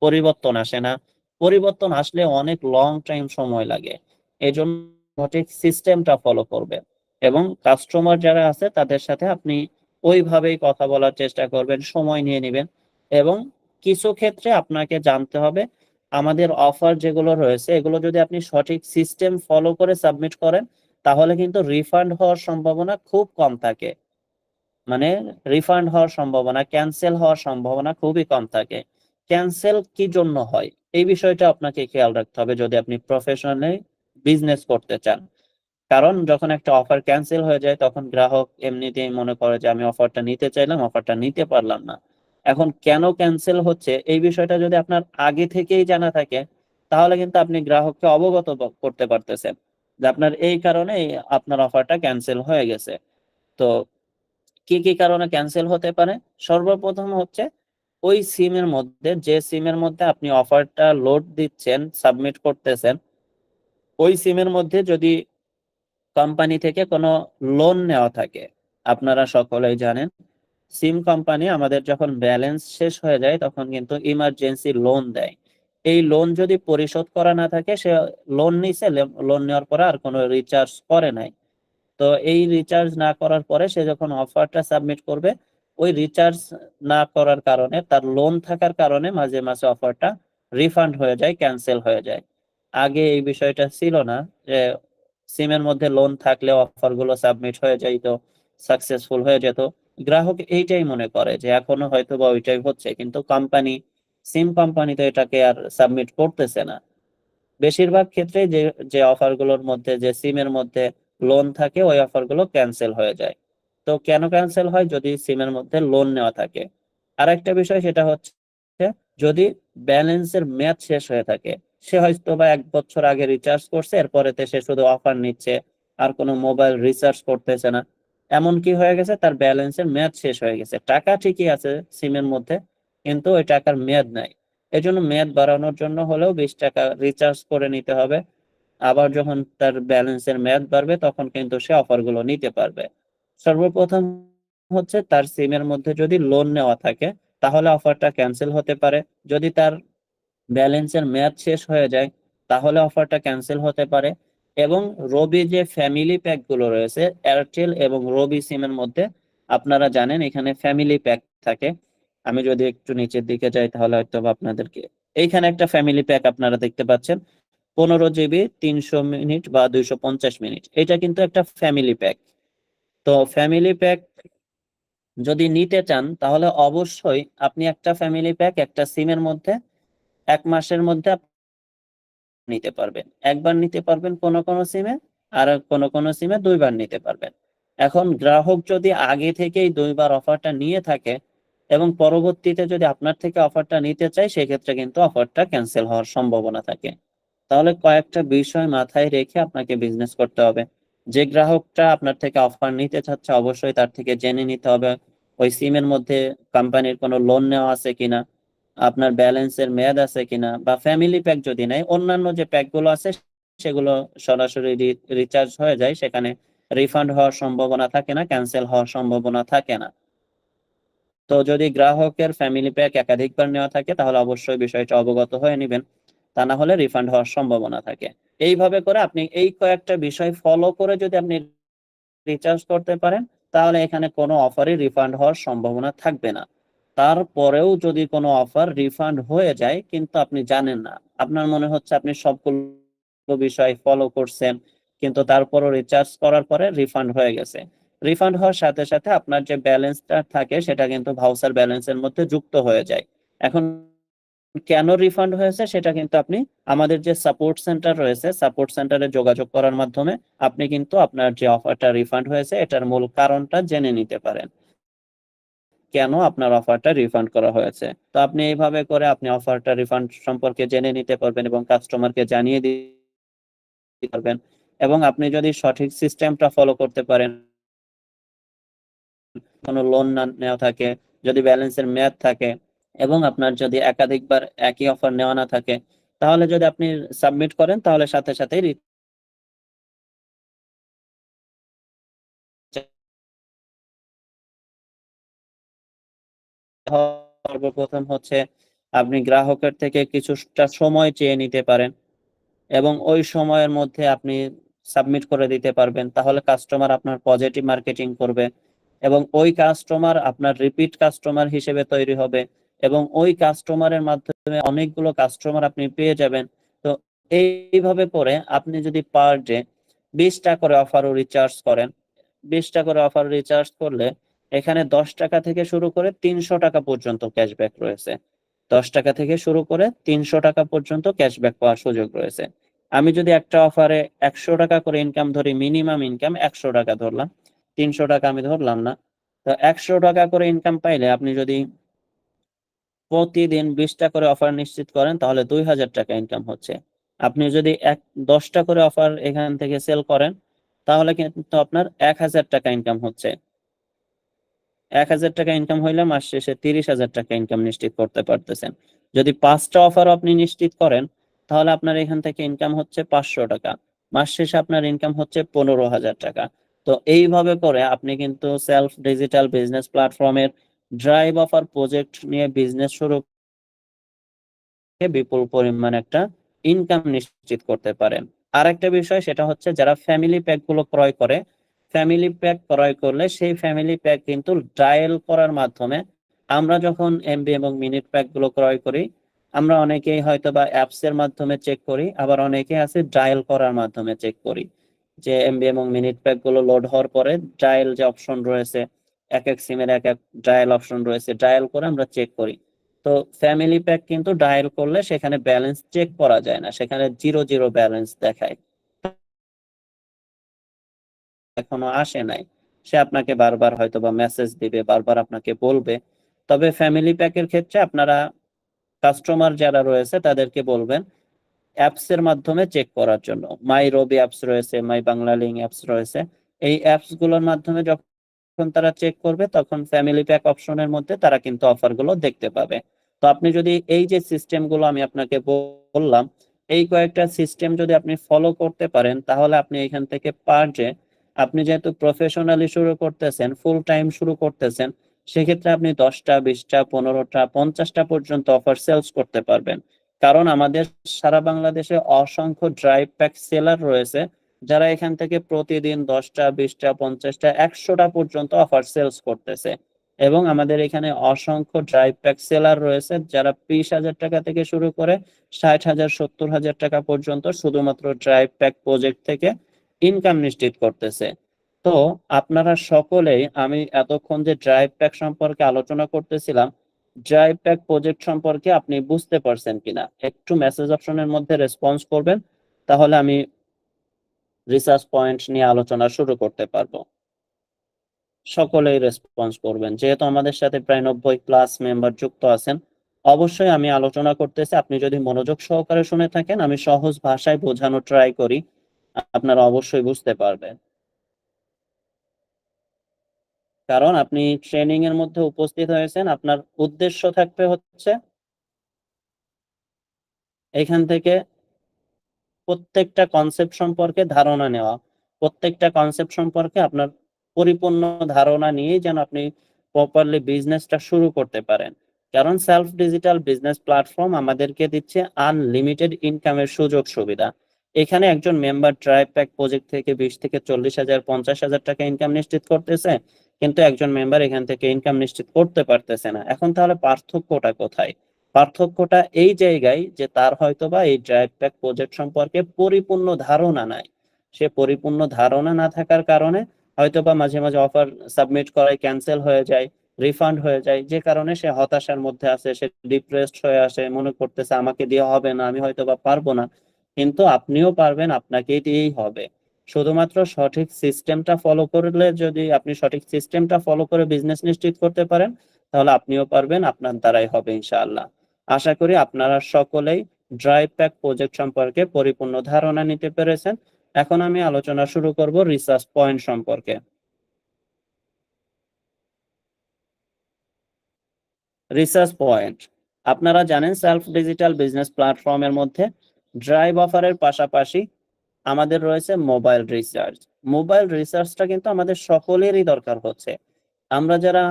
A: পরিবর্তন আসে না। পরিবর্তন আসলে অনেক লং টাইম সময় লাগে। এজন্য সঠিক সিস্টেমটা ফলো করবেন এবং কাস্টমার যারা আছে তাদের সাথে আপনি ওইভাবেই কথা বলার চেষ্টা করবেন, সময় নিয়ে নিবেন এবং কিছু ক্ষেত্রে আপনাকে জানতে হবে আমাদের অফার যেগুলো রয়েছে এগুলো যদি আপনি সঠিক সিস্টেম ফলো করে সাবমিট করেন তাহলে কিন্তু রিফান্ড হওয়ার সম্ভাবনা খুব কম থাকে। মানে রিফান্ড হওয়ার সম্ভাবনা, ক্যানসেল হওয়ার সম্ভাবনা খুবই কম থাকে। ক্যানসেল কি জন্য হয়? এই বিষয়টা আপনাকে খেয়াল রাখতে হবে যদি আপনি প্রফেশনালি বিজনেস করতে চান। কারণ যখন একটা অফার ক্যানসেল হয়ে যায় তখন গ্রাহক এমনিতেই মনে করে যে আমি অফারটা নিতে চাইলাম, অফারটা নিতে পারলাম না। এখন কেন ক্যানসেল হচ্ছে এই বিষয়টা যদি আপনার আগে থেকেই জানা থাকে তাহলে কিন্তু আপনি গ্রাহককে অবগত করতে পারতেছেন যে আপনার এই কারণে আপনার অফারটা ক্যানসেল হয়ে গেছে। তো কি কি কারণে ক্যানসেল হতে পারে? সর্বপ্রথম হচ্ছে ওই সিমের মধ্যে, যে সিমের মধ্যে আপনি অফারটা লোড দিচ্ছেন, সাবমিট করতেছেন, ওই সিমের মধ্যে যদি কোম্পানি থেকে কোনো লোন নেওয়া থাকে। আপনারা সকলেই জানেন সিম কোম্পানি আমাদের যখন ব্যালেন্স শেষ হয়ে যায় তখন কিন্তু ইমার্জেন্সি লোন দেয়। এই লোন যদি পরিশোধ করা না থাকে, সে লোন নিছে, লোন নেওয়ার পরে আর কোনো রিচার্জ করে নাই। তো এই রিচার্জ না করার পরে সে যখন অফারটা সাবমিট করবে, ওই রিচার্জ না করার কারণে, তার লোন থাকার কারণে মাঝে মাঝে অফারটা রিফান্ড হয়ে যায়, ক্যান্সেল হয়ে যায়। আগে এই বিষয়টা ছিল না যে সিমের মধ্যে লোন থাকলে অফারগুলো সাবমিট হয়ে যাইত, সাকসেসফুল হয়ে যেত। গ্রাহক এইটাই মনে করে যে এখনো হয়তো বা ওইটাই হচ্ছে, কিন্তু সিম কোম্পানি তো এটাকে আর সাবমিট করতেছে না। বেশিরভাগ ক্ষেত্রে যে যে অফারগুলোর মধ্যে, যে সিমের মধ্যে লোন থাকে ওই অফারগুলো ক্যান্সেল হয়ে যায়। তো কেন ক্যান্সেল হয়? যদি সিমের মধ্যে লোন নেওয়া থাকে। আরেকটা বিষয় সেটা হচ্ছে যদি ব্যালেন্সের মেয়াদ শেষ হয়ে থাকে, সে হয়তো বা 1 বছর আগে রিচার্জ করছে, এরপরেতে সে শুধু অফার নিচ্ছে, আর কোনো মোবাইল রিচার্জ করতেছে না, এমন কি হয়ে গেছে, তার ব্যালেন্সের মেয়াদ শেষ হয়ে গেছে, টাকা ঠিকই আছে সিমের মধ্যে কিন্তু ওই টাকার মেয়াদ নাই। এই জন্য মেয়াদ বাড়ানোর জন্য হলেও 20 টাকা রিচার্জ করে নিতে হবে। আবার যখন তার ব্যালেন্সের মেয়াদ বাড়বে তখন কিন্তু সে অফার গুলো নিতে পারবে। সর্বপ্রথম হচ্ছে তার সিমের মধ্যে যদি লোন নেওয়া থাকে তাহলে অফারটা ক্যান্সেল হতে পারে। যদি তার ব্যালেন্সের মেয়াদ শেষ হয়ে যায় তাহলে অফারটা ক্যান্সেল হতে পারে। এবং রবি যে ফ্যামিলি প্যাক গুলো রয়েছে এয়ারটেল এবং রবি সিমের মধ্যে, আপনারা জানেন এখানে ফ্যামিলি প্যাক থাকে। আমি যদি একটু নিচের দিকে যাই তাহলে হয়তো বা আপনাদেরকে এইখানে একটা ফ্যামিলি প্যাক আপনারা দেখতে পাচ্ছেন, 15 জিবি 300 মিনিট বা 250 মিনিট, এটা কিন্তু একটা ফ্যামিলি প্যাক। তো ফ্যামিলি প্যাক যদি নিতে চান তাহলে অবশ্যই আপনি একটা ফ্যামিলি প্যাক একটা সিমের মধ্যে 1 মাসের মধ্যে নিতে পারবেন, একবার নিতে পারবেন কোন কোন সিমে, আর কোন কোন সিমে 2 বার নিতে পারবেন। এখন গ্রাহক যদি আগে থেকেই 2 বার অফারটা নিয়ে থাকে এবং পরবর্তীতে যদি আপনার থেকে অফারটা নিতে চায়, সেক্ষেত্রে কিন্তু অফারটা ক্যান্সেল হওয়ার সম্ভাবনা থাকে। তাহলে কয়েকটা বিষয় মাথায় রেখে আপনাকে বিজনেস করতে হবে। যে গ্রাহকটা আপনার থেকে অফার নিতে চাচ্ছে অবশ্যই তার থেকে জেনে নিতে হবে ওই সিমের মধ্যে কোম্পানির কোনো লোন নেওয়া আছে কিনা, আপনার ব্যালেন্সের মেয়াদ আছে কিনা, বা ফ্যামিলি প্যাক যদি নাই অন্যান্য যে প্যাক গুলো আছে সেগুলো সরাসরি রিচার্জ হয়ে যায়, সেখানে রিফান্ড হওয়ার সম্ভাবনা থাকে না, ক্যান্সেল হওয়ার সম্ভাবনা থাকে না। তো যদি গ্রাহকের ফ্যামিলি প্যাক একাধিকবার নেওয়া থাকে তাহলে অবশ্যই বিষয়টা অবগত হয়ে নেবেন, তা না হলে রিফান্ড হওয়ার সম্ভাবনা থাকে। এইভাবে করে আপনি এই কয়েকটা বিষয় ফলো করে যদি আপনি রিচার্জ করতে পারেন তাহলে এখানে কোনো অফারই রিফান্ড হওয়ার সম্ভাবনা থাকবে না। তারপরেও যদি কোনো অফার রিফান্ড হয়ে যায় কিন্তু আপনি জানেন না, আপনার মনে হচ্ছে আপনি সবগুলো বিষয় ফলো করছেন কিন্তু তারপরও রিচার্জ করার পরে রিফান্ড হয়ে গেছে, রিফান্ড হওয়ার সাথে সাথে আপনার যে ব্যালেন্সটা থাকে সেটা কিন্তু ভাউচার ব্যালেন্সের মধ্যে যুক্ত হয়ে যায়। এখন কেন রিফান্ড হয়েছে সেটা কিন্তু আপনি আমাদের যে সাপোর্ট সেন্টার রয়েছে সাপোর্ট সেন্টারে যোগাযোগ করার মাধ্যমে আপনি কিন্তু আপনার যে অফারটা রিফান্ড হয়েছে এটার মূল কারণটা জেনে নিতে পারেন, কেন আপনার অফারটা রিফান্ড করা হয়েছে। তো আপনি এইভাবে করে আপনি অফারটা রিফান্ড সম্পর্কে জেনে নিতে পারবেন এবং কাস্টমারকে জানিয়ে দিতে পারবেন। এবং আপনি যদি সঠিক সিস্টেমটা ফলো করতে পারেন, কোনো লোন না নেওয়া থাকে, যদি ব্যালেন্সের মেয়াদ থাকে এবং আপনার যদি একাধিকবার একই অফার নেওয়া না থাকে, তাহলে যদি আপনি সাবমিট করেন তাহলে সাথে সাথেই সর্বপ্রথম হচ্ছে আপনি গ্রাহকের থেকে কিছুটা সময় চেয়ে নিতে পারেন এবং ওই সময়ের মধ্যে আপনি সাবমিট করে দিতে পারবেন, তাহলে কাস্টমার আপনার পজিটিভ মার্কেটিং করবে এবং ওই কাস্টমার আপনার রিপিট কাস্টমার হিসেবে তৈরি হবে এবং ওই কাস্টমারের মাধ্যমে অনেকগুলো কাস্টমার আপনি পেয়ে যাবেন। তো এইভাবে করে আপনি যদি পার ডে 20টা করে অফারও রিচার্জ করেন, 20টা করে অফার রিচার্জ করলে এখানে 10 টাকা থেকে শুরু করে 300 টাকা পর্যন্ত ক্যাশব্যাক রয়েছে। 10 টাকা থেকে শুরু করে 300 টাকা পর্যন্ত ক্যাশব্যাক পাওয়ার সুযোগ রয়েছে। আমি যদি একটা অফারে 100 টাকা করে ইনকাম ধরি, মিনিমাম ইনকাম 100 টাকা ধরলাম, 300 টাকা আমি ধরলাম না, তো 100 টাকা করে ইনকাম পাইলে আপনি যদি প্রতিদিন 20টা করে অফার নিশ্চিত করেন তাহলে 2000 টাকা ইনকাম হচ্ছে। আপনি যদি 10টা করে অফার এখান থেকে সেল করেন তাহলে কিন্তু আপনার 1000 টাকা ইনকাম হচ্ছে। 1000 টাকা ইনকাম হইলে মাস শেষে 30,000 টাকা ইনকাম নিশ্চিত করতে পারতেছেন। যদি 5টা অফার আপনি নিশ্চিত করেন তাহলে আপনার এখান থেকে ইনকাম হচ্ছে 500 টাকা, মাস শেষে আপনার ইনকাম হচ্ছে 15,000 টাকা। তো এইভাবে করে আপনি কিন্তু সেলফ ডিজিটাল বিজনেস প্ল্যাটফর্মের ড্রাইভ অফার প্রজেক্ট নিয়ে বিজনেস শুরু করে বিপুল পরিমাণ একটা ইনকাম নিশ্চিত করতে পারেন। আর একটা বিষয় সেটা হচ্ছে যারা ফ্যামিলি প্যাক গুলো ক্রয় করে, ফ্যামিলি প্যাক ক্রয় করলে সেই ফ্যামিলি প্যাক কিন্তু ডায়াল করার মাধ্যমে, আমরা যখন এমবি এবং মিনিট প্যাক গুলো ক্রয় করি আমরা অনেকেই হয়তো বা অ্যাপস এর মাধ্যমে চেক করি, আবার অনেকে আছে ডায়াল করার মাধ্যমে চেক করি। যে এমবি এবং মিনিট প্যাক গুলো লোড হওয়ার পরে ডায়াল যে অপশন রয়েছে, এক এক সিমের এক এক ডায়াল অপশন রয়েছে, ডায়াল করে আমরা চেক করি। তো ফ্যামিলি প্যাক কিন্তু ডায়াল করলে সেখানে ব্যালেন্স চেক করা যায় না, সেখানে জিরো জিরো ব্যালেন্স দেখায়, এখনো আসে নাই। সে আপনাকে বারবার হয়তো বা মেসেজ দিবে, বারবার আপনাকে বলবে। তবে ফ্যামিলি প্যাকের ক্ষেত্রে আপনারা কাস্টমার যারা রয়েছে তাদেরকে বলবেন অ্যাপস এর মাধ্যমে চেক করার জন্য। মাই রবি অ্যাপস রয়েছে, মাই বাংলা লিঙ্ক অ্যাপস রয়েছে। এই অ্যাপস গুলোর মাধ্যমে যখন তারা চেক করবে তখন ফ্যামিলি প্যাক অপশনের মধ্যে তারা কিন্তু অফার গুলো দেখতে পাবে। তো আপনি যদি এই যে সিস্টেম গুলো আমি আপনাকে বললাম, এই কয়েকটা সিস্টেম যদি আপনি ফলো করতে পারেন, তাহলে আপনি এখান থেকে পার ডে, আপনি যেহেতু প্রফেশনালি শুরু করতেছেন, ফুল টাইম শুরু করতেছেন, সেক্ষেত্রে আপনি 10টা, 20টা, 15টা, 50টা পর্যন্ত অফার সেলস করতে পারবেন। কারণ আমাদের সারা বাংলাদেশে অসংখ্য ড্রাইভ প্যাক সেলার রয়েছে, যারা এখান থেকে প্রতিদিন 10টা, 20টা, 50টা, 100টা পর্যন্ত অফার সেলস করতেছে। এবং আমাদের এখানে অসংখ্য ড্রাইভ প্যাক সেলার রয়েছে যারা 20,000 টাকা থেকে শুরু করে 60,000, 70,000 টাকা পর্যন্ত শুধুমাত্র ড্রাইভ প্যাক প্রজেক্ট থেকে ইনকাম নিশ্চিত করতেছে। তো আপনারা সকলেই, আমি এতক্ষণ যে ড্রাইভ প্যাক সম্পর্কে আলোচনা করতেছিলাম, ড্রাইভ প্যাক প্রজেক্ট সম্পর্কে আপনি বুঝতে পারছেন কিনা একটু মেসেজ অপশনের মধ্যে রেসপন্স করবেন, তাহলে আমি রিসার্চ পয়েন্ট নিয়ে আলোচনা শুরু করতে পারবো। সকলেই রেসপন্স করবেন, যেহেতু আমাদের সাথে প্রায় 90+ মেম্বার যুক্ত আছেন। অবশ্যই আমি আলোচনা করতেছি, আপনি যদি মনোযোগ সহকারে শুনে থাকেন, আমি সহজ ভাষায় বোঝানো ট্রাই করি, আপনারা অবশ্যই বুঝতে পারবেন। কারণ আপনি ট্রেনিং এর মধ্যে উপস্থিত হয়েছেন, আপনার উদ্দেশ্য থাকবে হচ্ছে এখান থেকে প্রত্যেকটা কনসেপ্ট সম্পর্কে ধারণা নেওয়া, প্রত্যেকটা কনসেপ্ট সম্পর্কে আপনার পরিপূর্ণ ধারণা নিয়ে যেন আপনি প্রপারলি বিজনেসটা শুরু করতে পারেন। কারণ সেলফ ডিজিটাল বিজনেস প্ল্যাটফর্ম আমাদেরকে দিচ্ছে আনলিমিটেড ইনকামের সুযোগ সুবিধা। এখানে একজন মেম্বার ড্রাইভ প্যাক প্রজেক্ট থেকে 20 থেকে 40,000, 50,000 টাকা ইনকাম নিশ্চিত করতেছে, কিন্তু একজন মেম্বার এখান থেকে ইনকাম নিশ্চিত করতে পারতেছে না। এখন তাহলে পার্থক্যটা কোথায়? পার্থক্যটা এই জায়গায় যে তার হয়তোবা এই ড্রাইভ প্যাক প্রজেক্ট সম্পর্কে পরিপূর্ণ ধারণা নাই। সে পরিপূর্ণ ধারণা না থাকার কারণে হয়তোবা মাঝে মাঝে অফার সাবমিট করায় ক্যান্সেল হয়ে যায়, রিফান্ড হয়ে যায়, যে কারণে সে হতাশার মধ্যে আছে, সে ডিপ্রেসড হয়ে আসে, মনে করতেছে আমাকে দিয়ে হবে না, আমি হয়তোবা পারবো না। কিন্তু আপনিও পারবেন, আপনাকেই দিয়েই হবে। শুধুমাত্র সঠিক সিস্টেমটা ফলো করলে, যদি আপনি সঠিক সিস্টেমটা ফলো করে বিজনেস নিশ্চিত করতে পারেন, তাহলে আপনিও পারবেন, আপনার দ্বারাই হবে ইনশাআল্লাহ। আশা করি আপনারা সকলেই ড্রাইভ প্যাক প্রজেক্ট সম্পর্কে পরিপূর্ণ ধারণা নিতে পেরেছেন। এখন আমি আলোচনা শুরু করব রিসার্চ পয়েন্ট সম্পর্কে। রিসার্চ পয়েন্ট, আপনারা জানেন সেলফ ডিজিটাল বিজনেস প্ল্যাটফর্মের মধ্যে ড্রাইভ অফারের পাশাপাশি আমাদের রয়েছে মোবাইল রিচার্জ। মোবাইল রিচার্জটা কিন্তু আমাদের সকলেরই দরকার হচ্ছে। আমরা যারা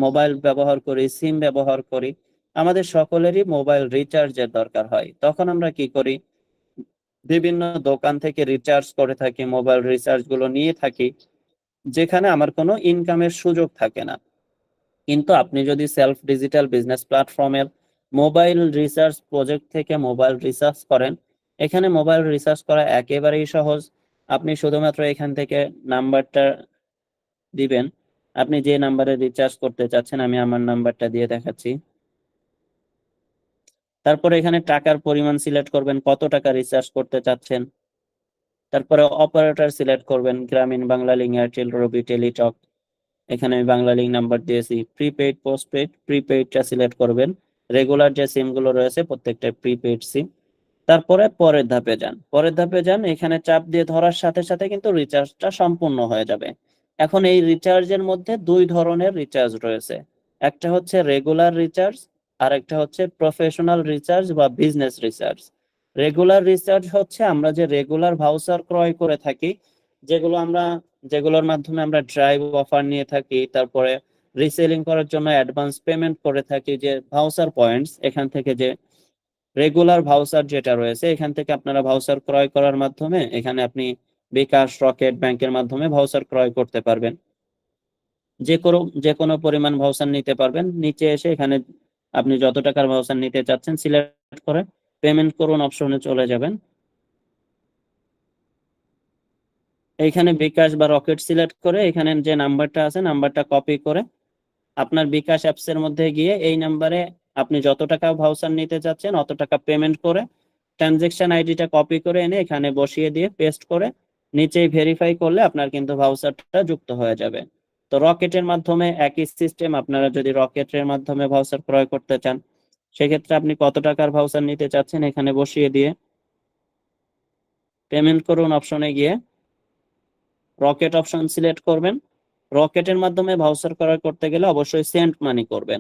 A: মোবাইল ব্যবহার করি, সিম ব্যবহার করি, আমাদের সকলেরই মোবাইল রিচার্জের দরকার হয়। তখন আমরা কি করি? বিভিন্ন দোকান থেকে রিচার্জ করে থাকি, মোবাইল রিচার্জ গুলো নিয়ে থাকি, যেখানে আমার কোনো ইনকামের সুযোগ থাকে না। কিন্তু আপনি যদি সেলফ ডিজিটাল বিজনেস প্ল্যাটফর্মের মোবাইল রিসার্চ প্রজেক্ট থেকে মোবাইল রিসার্চ করেন, এখানে মোবাইল রিসার্চ করা একেবারেই সহজ। আপনি শুধুমাত্র এখান থেকে নাম্বারটা দিবেন, আপনি যে নাম্বারে রিচার্জ করতে চাচ্ছেন, আমি আমার নাম্বারটা দিয়ে দেখাচ্ছি। তারপরে এখানে টাকার পরিমাণ সিলেক্ট করবেন, কত টাকা রিচার্জ করতে চাচ্ছেন। তারপরে অপারেটর সিলেক্ট করবেন, গ্রামীণ, বাংলা লিঙ্ক, এয়ারটেল, রবি, টেলিটক। এখানে আমি বাংলা লিঙ্ক নাম্বার দিয়েছি। প্রিপেইড, পোস্টপেইড, প্রিপেইডটা সিলেক্ট করবেন। রেগুলার যে সিম গুলো রয়েছে প্রত্যেকটা প্রিপেইড সিম। তারপরে পরের ধাপে যান, পরের ধাপে যান, এখানে চাপ দিয়ে ধরার সাথে সাথে কিন্তু রিচার্জটা সম্পূর্ণ হয়ে যাবে। এখন এই রিচার্জের মধ্যে দুই ধরনের রিচার্জ রয়েছে, একটা হচ্ছে রেগুলার রিচার্জ, আর একটা হচ্ছে প্রফেশনাল রিচার্জ বা বিজনেস রিচার্জ। রেগুলার রিচার্জ হচ্ছে আমরা যে রেগুলার ভাউচার ক্রয় করে থাকি, যেগুলো আমরা, যেগুলোর মাধ্যমে আমরা ড্রাইভ অফার নিয়ে থাকি, তারপরে রিসেলিং করার জন্য অ্যাডভান্স পেমেন্ট করে থাকি, যে ভাউচার পয়েন্টস, এখান থেকে যে রেগুলার ভাউচার যেটা রয়েছে, এখান থেকে আপনারা ভাউচার ক্রয় করার মাধ্যমে এখানে আপনি বিকাশ, রকেট ব্যাংকের মাধ্যমে ভাউচার ক্রয় করতে পারবেন। যে কোনো পরিমাণ ভাউচার নিতে পারবেন। নিচে এসে এখানে আপনি যত টাকার ভাউচার নিতে চাচ্ছেন সিলেক্ট করে পেমেন্ট করুন অপশনে চলে যাবেন। এইখানে বিকাশ বা রকেট সিলেক্ট করে এখানে যে নাম্বারটা আছে নাম্বারটা কপি করে আপনার বিকাশ অ্যাপস এর মধ্যে গিয়ে এই নাম্বারে আপনি যত টাকা ভাউচার নিতে চাচ্ছেন অত টাকা পেমেন্ট করে ট্রানজেকশন আইডিটা কপি করে এনে এখানে বসিয়ে দিয়ে পেস্ট করে নিচেই ভেরিফাই করলে আপনার কিন্তু ভাউচারটা যুক্ত হয়ে যাবে। তো রকেটের মাধ্যমে একই সিস্টেম, আপনারা যদি রকেটের মাধ্যমে ভাউচার ক্রয় করতে চান, সেক্ষেত্রে আপনি কত টাকার ভাউচার নিতে চাচ্ছেন এখানে বসিয়ে দিয়ে পেমেন্ট করুন অপশনে গিয়ে রকেট অপশন সিলেক্ট করবেন। রকেটের মাধ্যমে ভাউচার ক্রয় করতে গেলে অবশ্যই সেন্ট মানি করবেন।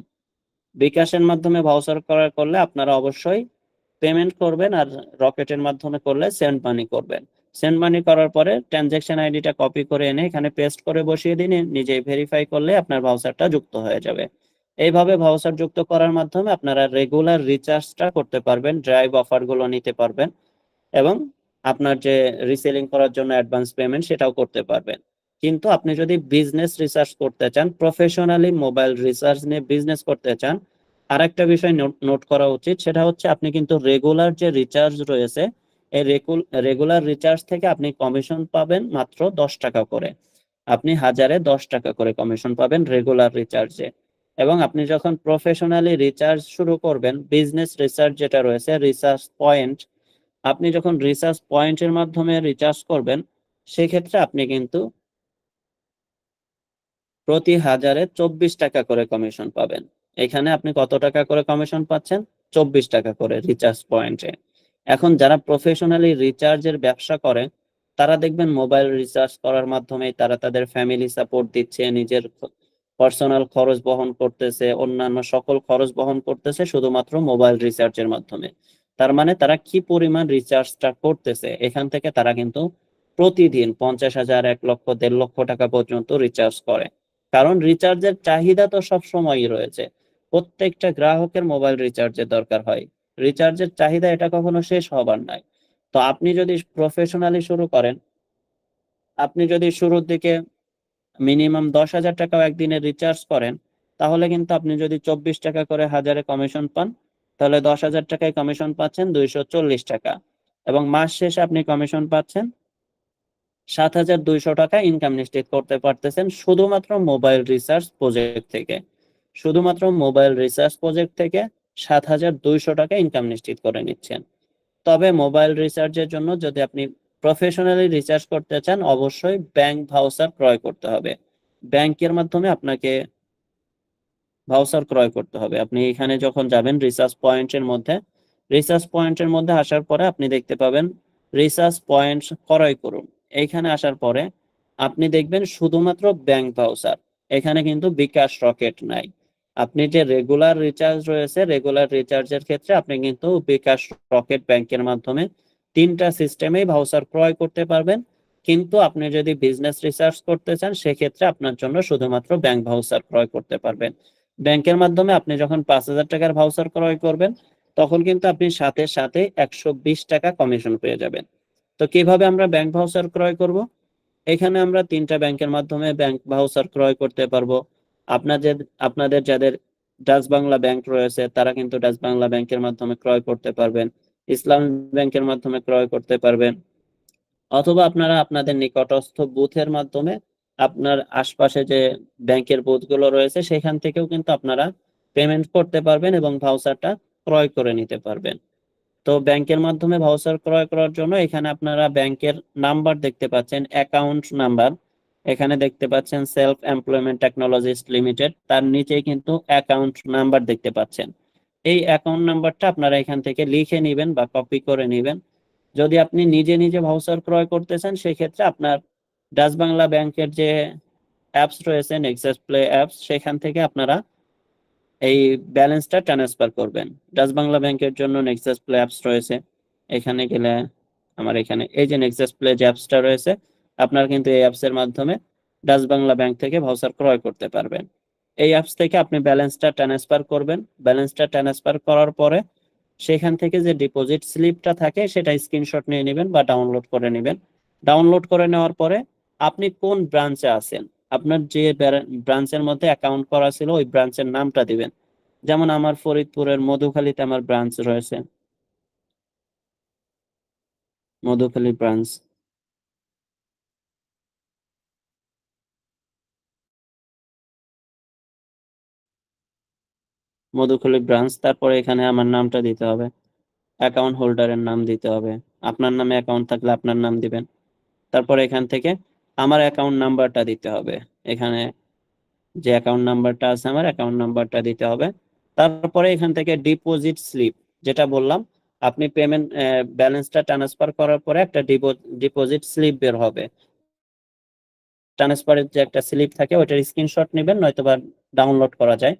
A: বিকাশের মাধ্যমে ভাউচার ক্রয় করলে আপনারা অবশ্যই পেমেন্ট করবেন, আর রকেটের মাধ্যমে করলে সেন্ড মানি করবেন। সেন্ড মানি করার পরে ট্রানজ্যাকশন আইডিটা কপি করে এনে এখানে পেস্ট করে বসিয়ে দিন, নিজেই ভেরিফাই করলে আপনার ভাউচারটা যুক্ত হয়ে যাবে। এইভাবে ভাউচার যুক্ত করার মাধ্যমে আপনারা রেগুলার রিচার্জটা করতে পারবেন, ড্রাইভ অফার গুলো নিতে পারবেন, এবং আপনার যে রিসেলিং করার জন্য অ্যাডভান্স পেমেন্ট সেটাও করতে পারবেন। কিন্তু আপনি যদি বিজনেস রিসার্চ করতে চান, প্রফেশনালি মোবাইল রিসার্চ নিয়ে বিজনেস করতে চান, আরেকটা বিষয় নোট করা উচিত, সেটা হচ্ছে আপনি কিন্তু রেগুলার যে রিচার্জ রয়েছে এই রেগুলার রিচার্জ থেকে আপনি কমিশন পাবেন মাত্র 10 টাকা করে। আপনি 1000-এ 10 টাকা করে কমিশন পাবেন রেগুলার রিচার্জে। এবং আপনি যখন প্রফেশনালি রিচার্জ শুরু করবেন, বিজনেস রিসার্চ যেটা রয়েছে রিসার্চ পয়েন্ট, আপনি যখন রিসার্চ পয়েন্টের মাধ্যমে রিচার্জ করবেন সেক্ষেত্রে আপনি কিন্তু প্রতি 1000-এ 24 টাকা করে কমিশন পাবেন। এখানে আপনি কত টাকা করে কমিশন পাচ্ছেন? 24 টাকা করে রিচার্জ পয়েন্টে। এখন যারা প্রফেশনালি রিচার্জের ব্যবসা করে তারা দেখবেন মোবাইল রিচার্জ করার মাধ্যমে তারা তাদের ফ্যামিলি সাপোর্ট দিচ্ছে, নিজের পার্সোনাল খরচ বহন করতেছে, অন্যান্য সকল খরচ বহন করতেছে শুধুমাত্র মোবাইল রিচার্জের মাধ্যমে। তার মানে তারা কি পরিমাণ রিচার্জটা করতেছে, এখান থেকে তারা কিন্তু প্রতিদিন 50,000, 1 লক্ষ, 1.5 লক্ষ টাকা পর্যন্ত রিচার্জ করে। কারণ রিচার্জের চাহিদা তো সব সময়ই রয়েছে, প্রত্যেকটা গ্রাহকের মোবাইল রিচার্জের দরকার হয়, রিচার্জের চাহিদা এটা কখনো শেষ হবার নাই। তো আপনি যদি প্রফেশনালি শুরু করেন, আপনি যদি শুরুর দিকে মিনিমাম 10,000 টাকাও একদিনে রিচার্জ করেন, তাহলে কিন্তু আপনি যদি 24 টাকা করে 1000-এ কমিশন পান, তাহলে 10,000 টাকায় কমিশন পাচ্ছেন 240 টাকা, এবং মাস শেষে আপনি কমিশন পাচ্ছেন 7,200 টাকা ইনকাম নিশ্চিত করতে পারতেছেন শুধুমাত্র মোবাইল রিসার্চ প্রজেক্ট থেকে। শুধুমাত্র মোবাইল রিসার্চ প্রজেক্ট থেকে 7,200 টাকা ইনকাম নিশ্চিত করে নিচ্ছেন। তবে মোবাইল রিচার্জের জন্য যদি আপনি প্রফেশনালি রিচার্জ করতে চান, অবশ্যই ব্যাংক ভাউচার ক্রয় করতে হবে। ব্যাংকের মাধ্যমে আপনাকে ভাউচার ক্রয় করতে হবে। আপনি এখানে যখন যাবেন রিসার্চ পয়েন্টের মধ্যে আসার পরে আপনি দেখতে পাবেন রিসার্চ পয়েন্ট ক্রয় করুন। এইখানে আসার পরে আপনি দেখবেন শুধুমাত্র ব্যাংক ভাউচার, এখানে কিন্তু বিকাশ রকেট নাই। আপনি যে রেগুলার রিচার্জ রয়েছে, রেগুলার রিচার্জের ক্ষেত্রে আপনি কিন্তু বিকাশ রকেট ব্যাংকের মাধ্যমে 3টা সিস্টেমেই ভাউচার ক্রয় করতে পারবেন। কিন্তু আপনি যদি বিজনেস রিসার্চ করতে চান সেক্ষেত্রে আপনার জন্য শুধুমাত্র ব্যাংক ভাউচার ক্রয় করতে পারবেন। ব্যাংকের মাধ্যমে আপনি যখন 5,000 টাকার ভাউচার ক্রয় করবেন তখন কিন্তু আপনি সাথে সাথে 120 টাকা কমিশন পেয়ে যাবেন। তো কিভাবে আমরা ব্যাংক ভাউচার ক্রয় করব? এখানে আমরা 3টা ব্যাংকের মাধ্যমে ব্যাংক ভাউচার ক্রয় করতে পারবো। আপনাদের আপনাদের যাদের ডাচ বাংলা ব্যাংক রয়েছে তারা কিন্তু ডাচ বাংলা ব্যাংকের মাধ্যমে ক্রয় করতে পারবেন, ইসলাম ব্যাংকের মাধ্যমে ক্রয় করতে পারবেন, অথবা আপনারা আপনাদের নিকটস্থ বুথের মাধ্যমে আপনার আশপাশে যে ব্যাংকের বুথগুলো রয়েছে সেখান থেকেও কিন্তু আপনারা পেমেন্ট করতে পারবেন এবং ভাউচারটা ক্রয় করে নিতে পারবেন। তো ব্যাংকের মাধ্যমে ভাউচার ক্রয় করার জন্য এখানে আপনারা ব্যাংকের নাম্বার দেখতে পাচ্ছেন, অ্যাকাউন্ট নাম্বার। এখানে দেখতে পাচ্ছেন সেলফ এমপ্লয়মেন্ট টেকনোলজিস্ট লিমিটেড, তার নিচেই কিন্তু অ্যাকাউন্ট নাম্বার দেখতে পাচ্ছেন। এই অ্যাকাউন্ট নাম্বারটা আপনারা এখান থেকে লিখে নেবেন বা কপি করে নেবেন। যদি আপনি নিজে নিজে ভাউচার ক্রয় করতে চান সেক্ষেত্রে আপনার ডাচ বাংলা ব্যাংকের যে অ্যাপস রয়েছে নেক্সাস প্লে অ্যাপস, সেখান থেকে আপনারা এই ব্যালেন্সটা ট্রান্সফার করবেন। ডাচ বাংলা ব্যাংকের জন্য নেক্সাস প্লে অ্যাপস রয়েছে, এখানে গেলে আমার এখানে এই যে নেক্সাস প্লে যে অ্যাপসটা রয়েছে, আপনারা কিন্তু এই অ্যাপসের মাধ্যমে ডাচ বাংলা ব্যাংক থেকে ভাউচার ক্রয় করতে পারবেন। এই অ্যাপস থেকে আপনি ব্যালেন্সটা ট্রান্সফার করবেন। ব্যালেন্সটা ট্রান্সফার করার পরে সেখান থেকে যে ডিপোজিট স্লিপটা থাকে সেটা স্ক্রিনশট নিয়ে নেবেন বা ডাউনলোড করে নেবেন। ডাউনলোড করে নেওয়ার পরে আপনি কোন ব্রাঞ্চে আছেন, আপনার যে ব্রাঞ্চের মধ্যে অ্যাকাউন্ট করা ছিল ওই ব্রাঞ্চের নামটা দিবেন। যেমন আমার ফরিদপুরের মধুখালীতে আমার ব্রাঞ্চ রয়েছে, মধুখালী ব্রাঞ্চ, মধুখালী ব্রাঞ্চ। তারপরে এখানে আমার নামটা দিতে হবে, অ্যাকাউন্ট হোল্ডারের নাম দিতে হবে। আপনার নামে অ্যাকাউন্ট থাকলে আপনার নাম দিবেন। তারপরে এখান থেকে আমার অ্যাকাউন্ট নাম্বারটা দিতে হবে। এখানে যে অ্যাকাউন্ট নাম্বারটা আছে আমার অ্যাকাউন্ট নাম্বারটা দিতে হবে। তারপরে এখান থেকে ডিপোজিট স্লিপ, যেটা বললাম, আপনি পেমেন্ট ব্যালেন্সটা ট্রান্সফার করার পরে একটা ডিপোজিট স্লিপ বের হবে। ট্রান্সফারের যে একটা স্লিপ থাকে ওইটার স্ক্রিনশট নেবেন, নয়তোবা ডাউনলোড করা যায়।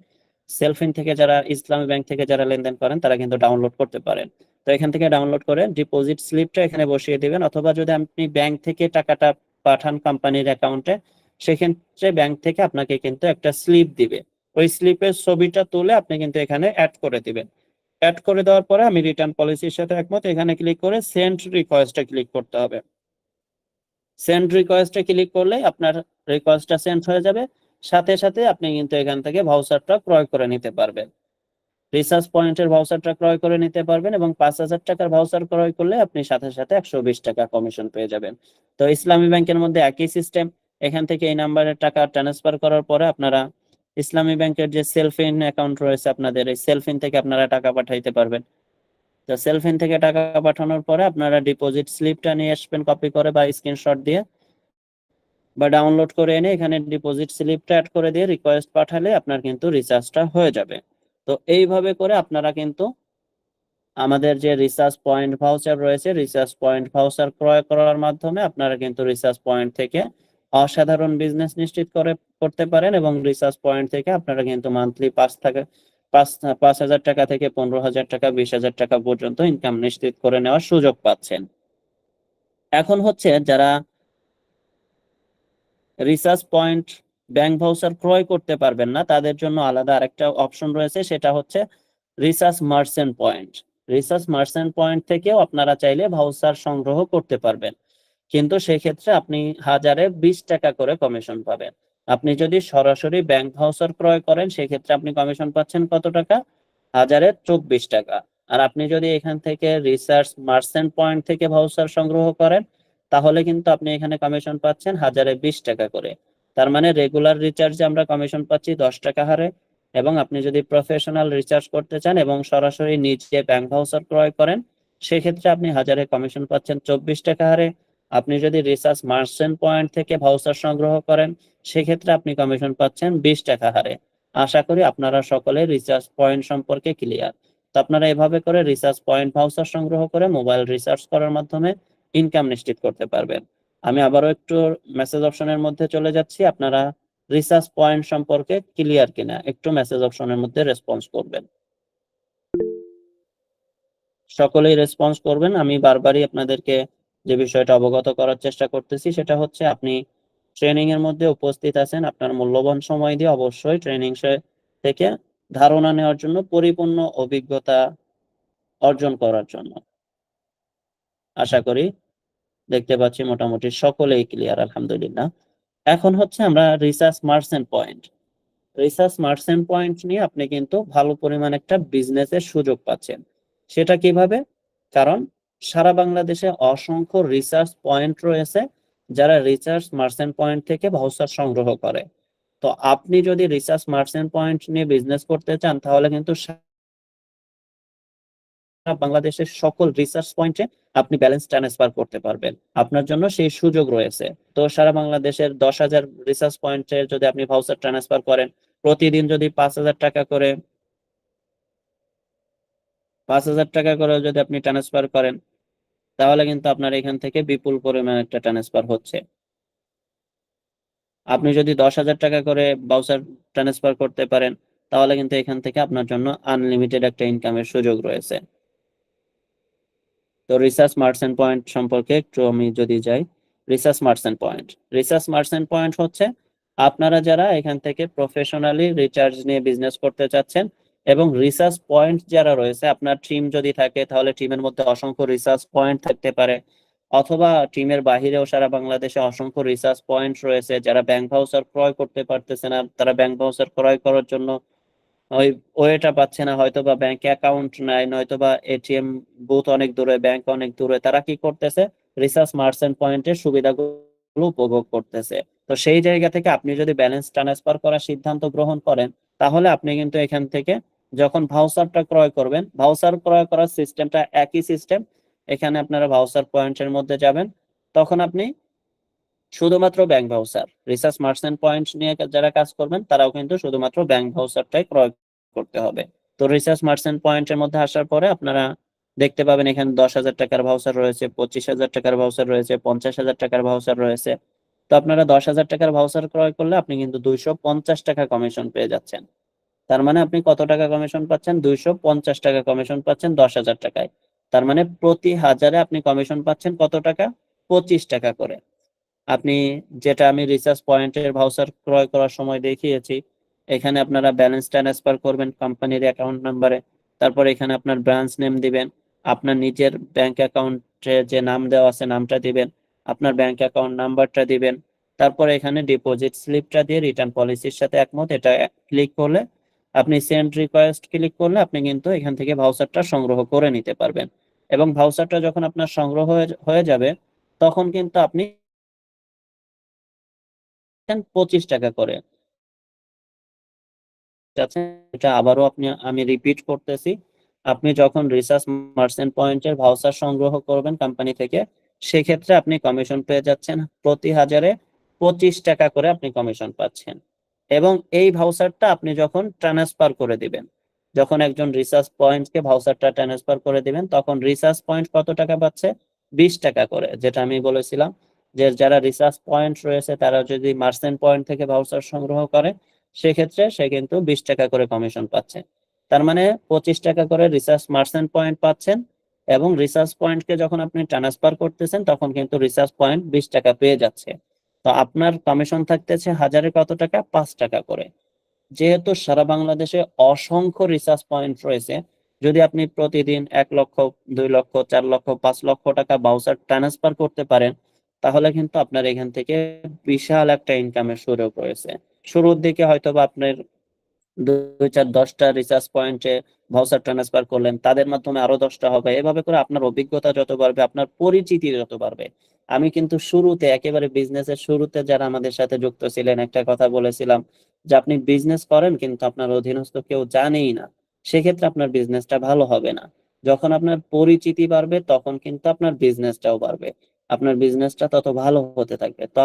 A: সেলফিন থেকে যারা, ইসলামী ব্যাংক থেকে যারা লেনদেন করেন তারা কিন্তু ডাউনলোড করতে পারেন। তো এখান থেকে ডাউনলোড করে ডিপোজিট স্লিপটা এখানে বসিয়ে দিবেন, অথবা যদি আপনি ব্যাংক থেকে টাকাটা পাঠান কোম্পানির অ্যাকাউন্টে, সেক্ষেত্রে ব্যাংক থেকে আপনাকে কিন্তু একটা স্লিপ দিবে। ওই স্লিপের ছবিটা তুলে আপনি কিন্তু এখানে অ্যাড করে দিবেন। অ্যাড করে দেওয়ার পরে আমি রিটার্ন পলিসির সাথে একমত, এখানে ক্লিক করে সেন্ড রিকোয়েস্টে ক্লিক করতে হবে। সেন্ড রিকোয়েস্টে ক্লিক করলে আপনার রিকোয়েস্টটা সেন্ড হয়ে যাবে, সাথে সাথে আপনি কিন্তু এখান থেকে ভাউচারটা ক্রয় করে নিতে পারবেন। রিসার্চ পয়েন্টের ভাউচারটা ক্রয় করে নিতে পারবেন, এবং 5,000 টাকার ভাউচার ক্রয় করলে আপনি সাথে সাথে 120 টাকা কমিশন পেয়ে যাবেন। তো ইসলামী ব্যাংকের মধ্যে একই সিস্টেম। এখান থেকে এই নাম্বারে টাকা ট্রান্সফার করার পরে আপনারা ইসলামী ব্যাংকের যে সেলফিন অ্যাকাউন্ট রয়েছে আপনাদের, এই সেলফিন থেকে আপনারা টাকা পাঠাইতে পারবেন। তো সেলফিন থেকে টাকা পাঠানোর পরে আপনারা ডিপোজিট স্লিপটা নিয়ে আসবেন কপি করে বা স্ক্রিনশট দিয়ে, বা ডাউনলোড করে এনে এখানে ডিপোজিট স্লিপটা অ্যাড করে দিয়ে রিকোয়েস্ট পাঠালে আপনার কিন্তু রিচার্জটা হয়ে যাবে। তো এইভাবে করে আপনারা কিন্তু আমাদের যে রিচার্জ পয়েন্ট ভাউচার রয়েছে, রিচার্জ পয়েন্ট ভাউচার ক্রয় করার মাধ্যমে আপনারা কিন্তু রিচার্জ পয়েন্ট থেকে অসাধারণ বিজনেস নিশ্চিত করতে পারেন, এবং রিচার্জ পয়েন্ট থেকে আপনারা কিন্তু মান্থলি 5,000 টাকা থেকে 15,000 টাকা, 20,000 টাকা পর্যন্ত ইনকাম নিশ্চিত করে নেওয়ার সুযোগ পাচ্ছেন। এখন হচ্ছে যারা রিচার্জ পয়েন্ট ব্যাংক ভাউচার ক্রয় করতে পারবেন না, তাদের জন্য আলাদা আরেকটা অপশন রয়েছে, সেটা হচ্ছে recharge merchant point. Recharge merchant point থেকেও আপনারা চাইলে ভাউচার সংগ্রহ করতে পারবেন, কিন্তু সেক্ষেত্রে আপনি 1020 টাকা করে কমিশন পাবেন। আপনি যদি সরাসরি ব্যাংক ভাউচার ক্রয় করেন সেক্ষেত্রে আপনি কমিশন পাচ্ছেন কত টাকা? 1024 টাকা। আর আপনি যদি এখান থেকে রিচার্জ মার্চেন্ট পয়েন্ট থেকে ভাউচার সংগ্রহ করেন, তাহলে কিন্তু আপনি এখানে কমিশন পাচ্ছেন 1020 টাকা করে। তার মানে রেগুলার রিচার্জে আমরা কমিশন পাচ্ছি 10 টাকা হারে, এবং আপনি যদি প্রফেশনাল রিচার্জ করতে চান এবং সরাসরি নিজে ব্যাংক ভাউচার ক্রয় করেন, সেক্ষেত্রে আপনি হাজারে কমিশন পাচ্ছেন 24 টাকা হারে। আপনি যদি রিচার্জ মার্চেন্ট পয়েন্ট থেকে ভাউচার সংগ্রহ করেন, সেক্ষেত্রে আপনি কমিশন পাচ্ছেন 20 টাকা হারে। আশা করি আপনারা সকলে রিচার্জ পয়েন্ট সম্পর্কে ক্লিয়ার। তো আপনারা এভাবে করে রিচার্জ পয়েন্ট ভাউচার সংগ্রহ করে মোবাইল রিচার্জ করার মাধ্যমে ইনকাম নিশ্চিত করতে পারবেন। আমি আবারও একটু মেসেজ অপশনের মধ্যে চলে যাচ্ছি, আপনারা রিচার্জ পয়েন্ট সম্পর্কে ক্লিয়ার কিনা একটু মেসেজ অপশনের মধ্যে রেসপন্স করবেন। সকলেই রেসপন্স করবেন। আমি বারবারই আপনাদেরকে যে বিষয়টা অবগত করার চেষ্টা করতেছি সেটা হচ্ছে, আপনি ট্রেনিং এর মধ্যে উপস্থিত আছেন আপনার মূল্যবান সময় দিয়ে, অবশ্যই ট্রেনিং থেকে ধারণা নেওয়ার জন্য, পরিপূর্ণ অভিজ্ঞতা অর্জন করার জন্য। আশা করি দেখতে পাচ্ছি মোটামুটি সকলেই ক্লিয়ার, আলহামদুলিল্লাহ। এখন হচ্ছে আমরা research merchant point. Research merchant point নিয়ে আপনি কিন্তু ভালো পরিমাণ একটা বিজনেসের সুযোগ পাচ্ছেন। সেটা কিভাবে? কারণ সারা বাংলাদেশে অসংখ্য রিসার্চ পয়েন্ট রয়েছে যারা রিসার্চ মার্চেন্ট পয়েন্ট থেকে ভাউচার সংগ্রহ করে। তো আপনি যদি রিসার্চ মার্চেন্ট পয়েন্ট নিয়ে বিজনেস করতে চান, তাহলে কিন্তু বাংলাদেশের সকল রিসার্চ পয়েন্টে আপনি ব্যালেন্স ট্রান্সফার করতে পারবেন, আপনার জন্য সেই সুযোগ রয়েছে। তো সারা বাংলাদেশের 10,000 রিসার্চ পয়েন্টে যদি আপনি ভাউচার ট্রান্সফার করেন, প্রতিদিন যদি 5,000 টাকা করে 5,000 টাকা করে যদি আপনি ট্রান্সফার করেন, তাহলে কিন্তু আপনার এখান থেকে বিপুল পরিমাণ একটা ট্রান্সফার হচ্ছে। আপনি যদি 10,000 টাকা করে ভাউচার ট্রান্সফার করতে পারেন, তাহলে কিন্তু এখান থেকে আপনার জন্য আনলিমিটেড একটা ইনকামের সুযোগ রয়েছে। তো রিসার্চ মার্চেন্ট পয়েন্ট সম্পর্কে একটু আমি যদি যাই, রিসার্চ মার্চেন্ট পয়েন্ট হচ্ছে আপনারা যারা এখান থেকে প্রফেশনালি রিচার্জ নিয়ে বিজনেস করতে চাচ্ছেন, এবং রিসার্চ পয়েন্ট যারা রয়েছে, আপনার টিম যদি থাকে তাহলে টিমের মধ্যে অসংখ্য রিসার্চ পয়েন্ট থাকতে পারে, অথবা টিমের বাহিরেও সারা বাংলাদেশে অসংখ্য রিসার্চ পয়েন্ট রয়েছে যারা ব্যাংক ভাউচার ক্রয় করতে পারতেছে না, তারা ব্যাংক ভাউচার ক্রয় করার জন্য ওই ওয়েটা পাচ্ছে না, হয়তো বা ব্যাংক অ্যাকাউন্ট নাই, নয়তো বা এটিএম বুথ অনেক দূরে, ব্যাংক অনেক দূরে, তারা কি করতেছে? রিসার্চ মার্চেন্ট পয়েন্টের সুবিধাগুলো উপভোগ করতেছে। তো সেই জায়গা থেকে আপনি যদি ব্যালেন্স ট্রান্সফার করার সিদ্ধান্ত গ্রহণ করেন, তাহলে আপনি কিন্তু এখান থেকে যখন ভাউচারটা ক্রয় করবেন, ভাউচার ক্রয় করার সিস্টেমটা একই সিস্টেম। এখানে আপনারা ভাউচার পয়েন্টের মধ্যে যাবেন, তখন আপনি শুধুমাত্র bank voucher, research merchant point নিয়ে যারা কাজ করবেন তারাও কিন্তু শুধুমাত্র ব্যাংক ভাউচারটাই ক্রয় করতে হবে। তো রিসার্চ মার্চেন্ট পয়েন্টের মধ্যে আসার পরে আপনারা দেখতে পাবেন এখানে 10,000 টাকার ভাউচার রয়েছে, 25,000 টাকার ভাউচার রয়েছে, 50,000 টাকার ভাউচার রয়েছে। তো আপনারা 10,000 টাকার ভাউচার ক্রয় করলে আপনি কিন্তু 250 টাকা কমিশন পেয়ে যাচ্ছেন। তার মানে আপনি কত টাকা কমিশন পাচ্ছেন? 250 টাকা কমিশন পাচ্ছেন 10,000 টাকায়। তার মানে প্রতি হাজারে আপনি কমিশন পাচ্ছেন কত টাকা? 25 টাকা করে। আপনি যেটা আমি রিসার্চ পয়েন্টের ভাউচার ক্রয় করার সময় দেখিয়েছি, এখানে আপনারা ব্যালেন্স ট্রান্সফার করবেন কোম্পানির অ্যাকাউন্ট নাম্বারে, তারপর এখানে আপনার ব্রাঞ্চ নেম দিবেন, আপনার নিজের ব্যাংক অ্যাকাউন্টে যে নাম দেওয়া আছে নামটা দিবেন, আপনার ব্যাংক অ্যাকাউন্ট নাম্বারটা দিবেন, তারপর এখানে ডিপোজিট স্লিপটা দিয়ে রিটার্ন পলিসির সাথে একমত এটা ক্লিক করলে, আপনি সেন্ড রিকোয়েস্ট ক্লিক করলে আপনি কিন্তু এখান থেকে ভাউচারটা সংগ্রহ করে নিতে পারবেন। এবং ভাউচারটা যখন আপনার সংগ্রহ হয়ে যাবে তখন কিন্তু আপনি 25 টাকা করে। এটা আবারও আমি রিপিট করতেছি, আপনি যখন রিসার্চ মার্চেন্ট পয়েন্টের ভাউচার সংগ্রহ করবেন কোম্পানি থেকে, সেক্ষেত্রে আপনি কমিশন পেয়ে যাচ্ছেন প্রতি হাজারে 25 টাকা করে আপনি কমিশন পাচ্ছেন। এবং এই ভাউচারটা আপনি যখন ট্রান্সফার করে দিবেন, যখন একজন রিসার্চ পয়েন্টকে ভাউচারটা ট্রান্সফার করে দিবেন, তখন রিসার্চ পয়েন্ট কত টাকা পাচ্ছে? 20 টাকা করে। যেটা আমি বলেছিলাম যে যারা রিসার্চ পয়েন্ট রয়েছে তারা যদি মার্চেন্ট পয়েন্ট থেকে ভাউচার সংগ্রহ করে, সেক্ষেত্রে সে কিন্তু 20 টাকা করে কমিশন পাচ্ছে। তার মানে 25 টাকা করে রিসার্চ মার্চেন্ট পয়েন্ট পাচ্ছেন, এবং রিসার্চ পয়েন্টকে যখন আপনি ট্রান্সফার করতেছেন তখন কিন্তু রিসার্চ পয়েন্ট 20 টাকা পেয়ে যাচ্ছে। তো আপনার কমিশন থাকতেছে হাজারে কত টাকা? 5 টাকা করে। যেহেতু সারা বাংলাদেশে অসংখ্য রিসার্চ পয়েন্ট রয়েছে, যদি আপনি প্রতিদিন 1 লক্ষ, 2 লক্ষ, 4 লক্ষ, 5 লক্ষ টাকা ভাউচার ট্রান্সফার করতে পারেন, তাহলে কিন্তু আপনার এখান থেকে বিশাল একটা ইনকামের সুযোগ রয়েছে। শুরুর দিকে হয়তো বা আপনার 2, 4, 10টা রিসার্চ পয়েন্টে ভাউচার ট্রান্সফার করলেন, তাদের মাধ্যমে আরো 10টা হবে, এভাবে করে আপনার অভিজ্ঞতা যত বাড়বে, আপনার পরিচিতি যত বাড়বে। আমি কিন্তু শুরুতে একেবারে বিজনেসের শুরুতে যারা আমাদের সাথে যুক্ত ছিলেন একটা কথা বলেছিলাম যে আপনি বিজনেস করেন কিন্তু আপনার অধীনস্থ কেউ জানেই না, সেক্ষেত্রে আপনার বিজনেসটা ভালো হবে না। যখন আপনার পরিচিতি বাড়বে তখন কিন্তু আপনার বিজনেসটাও বাড়বে, আপনার বিজনেসটা তত ভালো হতে থাকবে। তো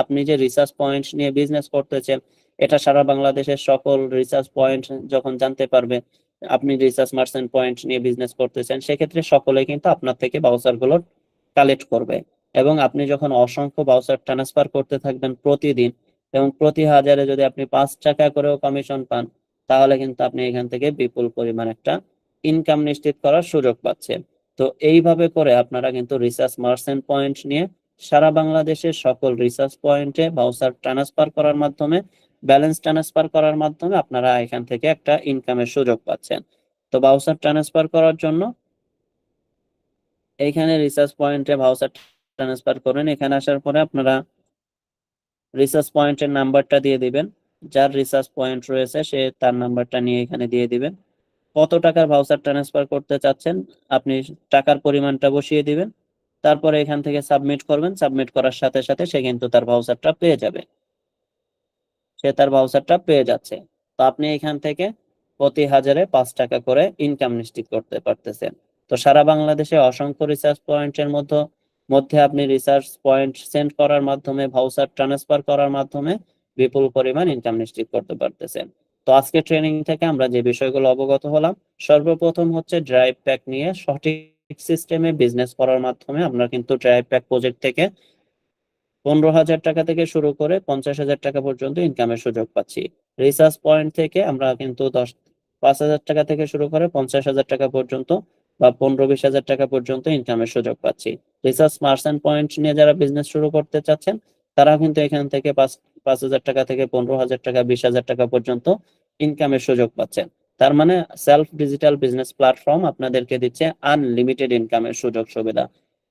A: আপনি যে রিসার্চ পয়েন্ট নিয়ে বিজনেস করতেছেন, এটা সারা বাংলাদেশের সকল রিসার্চ পয়েন্ট যখন জানতে পারবে আপনি রিসার্চ মার্চেন্ট পয়েন্ট নিয়ে বিজনেস করতেছেন, সেক্ষেত্রে সকলে কিন্তু আপনার থেকে ভাউচার গুলো কালেক্ট করবে। এবং আপনি যখন অসংখ্য ভাউচার ট্রান্সফার করতে থাকবেন প্রতিদিন, এবং প্রতি হাজারে যদি আপনি 5 টাকা করেও কমিশন পান, তাহলে কিন্তু আপনি এখান থেকে বিপুল পরিমাণ একটা ইনকাম নিশ্চিত করার সুযোগ পাচ্ছেন। তো এইভাবে করে আপনারা কিন্তু রিসার্চ মার্চেন্ট পয়েন্ট নিয়ে সারা বাংলাদেশের সকল রিসার্চ পয়েন্টে ভাউচার ট্রান্সফার করার মাধ্যমে, ব্যালেন্স ট্রান্সফার করার মাধ্যমে আপনারা এখান থেকে একটা ইনকামের সুযোগ পাচ্ছেন। তো ভাউচার ট্রান্সফার করার জন্য এইখানে রিসার্চ পয়েন্টে ভাউচার ট্রান্সফার করেন, এখানে আসার পরে আপনারা রিসার্চ পয়েন্টের নাম্বারটা দিয়ে দিবেন, যার রিসার্চ পয়েন্ট রয়েছে সে তার নাম্বারটা নিয়ে এখানে দিয়ে দিবেন। কত টাকার ভাউচার ট্রান্সফার করতে চাচ্ছেন আপনি টাকার পরিমাণটা বসিয়ে দিবেন, তারপরে এখান থেকে সাবমিট করবেন। সাবমিট করার সাথে সাথে সে কিন্তু তার ভাউচারটা পেয়ে যাবে, সে তার ভাউচারটা পেয়ে যাচ্ছে। তো আপনি এখান থেকে প্রতি হাজারে 5 টাকা করে ইনকাম নিশ্চিত করতে পারতেছেন। তো সারা বাংলাদেশে অসংখ্য রিসার্চ পয়েন্টের মধ্যে মধ্যে আপনি রিসার্চ পয়েন্ট সেন্ড করার মাধ্যমে, ভাউচার ট্রান্সফার করার মাধ্যমে বিপুল পরিমাণ ইনকাম নিশ্চিত করতে পারতেছেন। তো আজকে ট্রেনিং থেকে আমরা যে বিষয়গুলো অবগত হলাম, সর্বপ্রথম হচ্ছে ড্রাইভ প্যাক নিয়ে সঠিক সিস্টেমে বিজনেস করার মাধ্যমে আমরা কিন্তু ড্রাইভ প্যাক প্রজেক্ট থেকে 15,000 টাকা থেকে শুরু করে 50,000 টাকা পর্যন্ত ইনকামের সুযোগ পাচ্ছি। রিসার্চ পয়েন্ট থেকে আমরা কিন্তু 5,000 টাকা থেকে শুরু করে 50,000 টাকা পর্যন্ত বা 15-20,000 টাকা পর্যন্ত ইনকামের সুযোগ পাচ্ছি। রিসার্চ মার্চেন্ট পয়েন্ট নিয়ে যারা বিজনেস শুরু করতে চাচ্ছেন, তারা কিন্তু এখান থেকে 5,000 টাকা থেকে 15,000 টাকা, 20,000 টাকা পর্যন্ত ইনকামের সুযোগ পাচ্ছেন। তার মানে সেলফ ডিজিটাল বিজনেস প্ল্যাটফর্ম আপনাদেরকে দিচ্ছে আনলিমিটেড ইনকামের সুযোগ সুবিধা,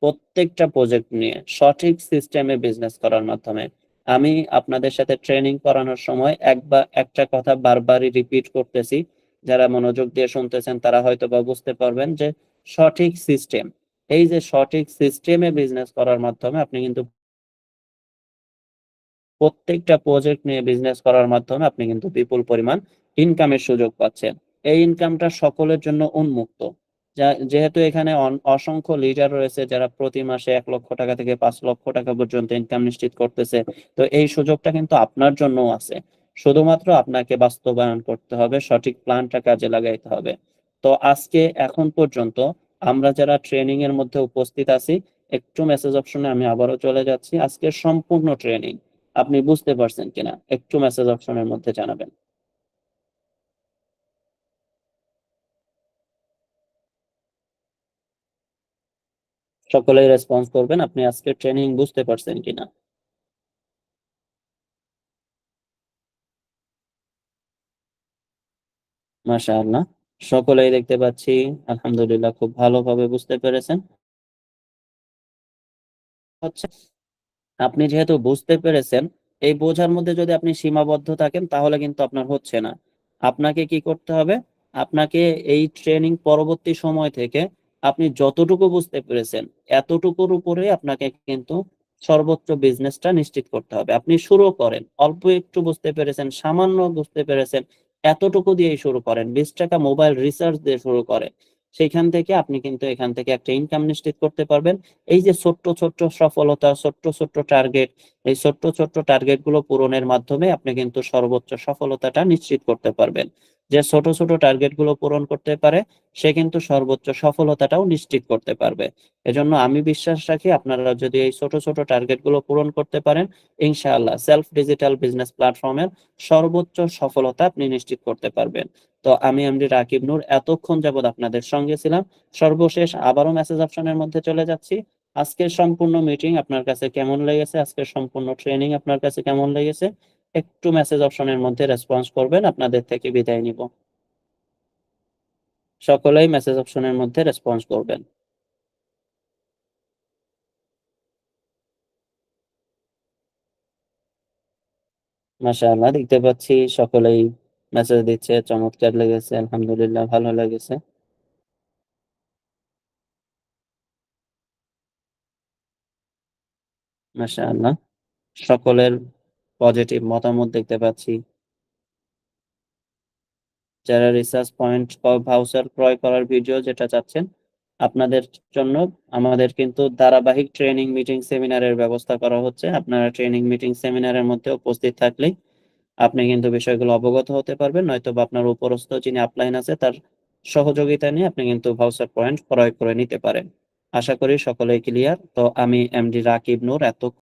A: প্রত্যেকটা প্রজেক্ট নিয়ে সঠিক সিস্টেমে বিজনেস করার মাধ্যমে। আমি আপনাদের সাথে ট্রেনিং করানোর সময় একটা কথা বারবারই রিপিট করতেছি, যারা মনোযোগ দিয়ে শুনতেছেন তারা হয়তো বা বুঝতে পারবেন যে সঠিক সিস্টেম, এই যে সঠিক সিস্টেমে বিজনেস করার মাধ্যমে আপনি কিন্তু প্রত্যেকটা প্রজেক্ট নিয়ে বিজনেস করার মাধ্যমে আপনি কিন্তু বিপুল পরিমাণ ইনকামের সুযোগ পাচ্ছেন। এই ইনকামটা সকলের জন্য উন্মুক্ত। যেহেতু এখানে অসংখ্য লিডার রয়েছে যারা প্রতি মাসে 1 লক্ষ টাকা থেকে 5 লক্ষ টাকা পর্যন্ত ইনকাম নিশ্চিত করতেছে, তো এই সুযোগটা কিন্তু আপনার জন্য আছে। শুধুমাত্র আপনাকে বাস্তবায়ন করতে হবে, সঠিক প্ল্যানটা কাজে লাগাইতে হবে। তো আজকে এখন পর্যন্ত আমরা যারা ট্রেনিং এর মধ্যে উপস্থিত আছি, একটু মেসেজ অপশনে আমি আবারও চলে যাচ্ছি। আজকের সম্পূর্ণ ট্রেনিং আপনি বুঝতে পারছেন কিনা একটু মেসেজ অপশনের মধ্যে জানাবেন। সকলেই রেসপন্স করবেন আপনি আজকের ট্রেনিং বুঝতে পারছেন কিনা। মাশাআল্লাহ, সকলেই দেখতে পাচ্ছি আলহামদুলিল্লাহ খুব ভালোভাবে বুঝতে পেরেছেন। হচ্ছে আপনি যেহেতু বুঝতে পেরেছেন, এই বোঝার মধ্যে যদি আপনি সীমাবদ্ধ থাকেন তাহলে কিন্তু আপনার হচ্ছে না। আপনাকে কি করতে হবে? আপনাকে এই ট্রেনিং পরবর্তী সময় থেকে আপনি যতটুকু বুঝতে পেরেছেন, এতটুকুর উপরে আপনাকে কিন্তু সর্বোচ্চ বিজনেসটা নিশ্চিত করতে হবে। আপনি শুরু করেন। অল্প একটু বুঝতে পেরেছেন, সামান্য বুঝতে পেরেছেন, এতটুকু দিয়েই শুরু করেন। ৳20 মোবাইল রিচার্জ দিয়ে শুরু করেন। সেইখান থেকে আপনি কিন্তু এখান থেকে একটা ইনকাম নিশ্চিত করতে পারবেন। এই যে ছোট্ট, ছোট্ট সফলতা, ছোট্ট, ছোট্ট টার্গেট, এই ছোট্ট, ছোট্ট টার্গেট গুলো পূরণের মাধ্যমে আপনি কিন্তু সর্বোচ্চ সফলতাটা নিশ্চিত করতে পারবেন। যে ছোট, ছোট টার্গেট গুলো পূরণ করতে পারে, সে কিন্তু সর্বোচ্চ সফলতাটাও নিশ্চিত করতে পারবে। এজন্য আমি বিশ্বাস রাখি আপনারা যদি এই ছোট, ছোট টার্গেট গুলো পূরণ করতে পারেন, ইনশাআল্লাহ সেলফ ডিজিটাল বিজনেস প্ল্যাটফর্মের সর্বোচ্চ সফলতা আপনি নিশ্চিত করতে পারবেন। তো আমি এমডি রাকিব নূর এতক্ষণ যাবৎ আপনাদের সঙ্গে ছিলাম। সর্বশেষ আবারও মেসেজ অপশনের মধ্যে চলে যাচ্ছি। আজকের সম্পূর্ণ মিটিং আপনার কাছে কেমন লেগেছে? আজকের সম্পূর্ণ ট্রেনিং আপনার কাছে কেমন লেগেছে? একটু মেসেজ অপশনের মধ্যে রেসপন্স করবেন। আপনাদের থেকে বিদায় নিব। সকলেই মেসেজ অপশনের মধ্যে রেসপন্স করবেন। মাশাআল্লাহ, দেখতে পাচ্ছি সকলেই মেসেজ দিচ্ছে। চমৎকার লেগেছে। আলহামদুলিল্লাহ ভালো লেগেছে। মাশাআল্লাহ, সকলের পজিটিভ মতামত দেখতে পাচ্ছি। যারা রিসার্চ পয়েন্ট ভাউচার ক্রয় করার ভিডিও যেটা চাচ্ছেন, আপনাদের জন্য আমাদের কিন্তু ধারাবাহিক ট্রেনিং মিটিং সেমিনারের ব্যবস্থা করা হচ্ছে। আপনারা ট্রেনিং মিটিং সেমিনারের মধ্যে উপস্থিত থাকলেই আপনি কিন্তু বিষয়গুলো অবগত হতে পারবেন, নয়তোবা আপনার উপরস্থ যিনি আপলাইন আছে তার সহযোগিতা নিয়ে আপনি কিন্তু ভাউচার পয়েন্ট ক্রয় করে নিতে পারেন। আশা করি সকলেই ক্লিয়ার। তো আমি এমডি রাকিব নূর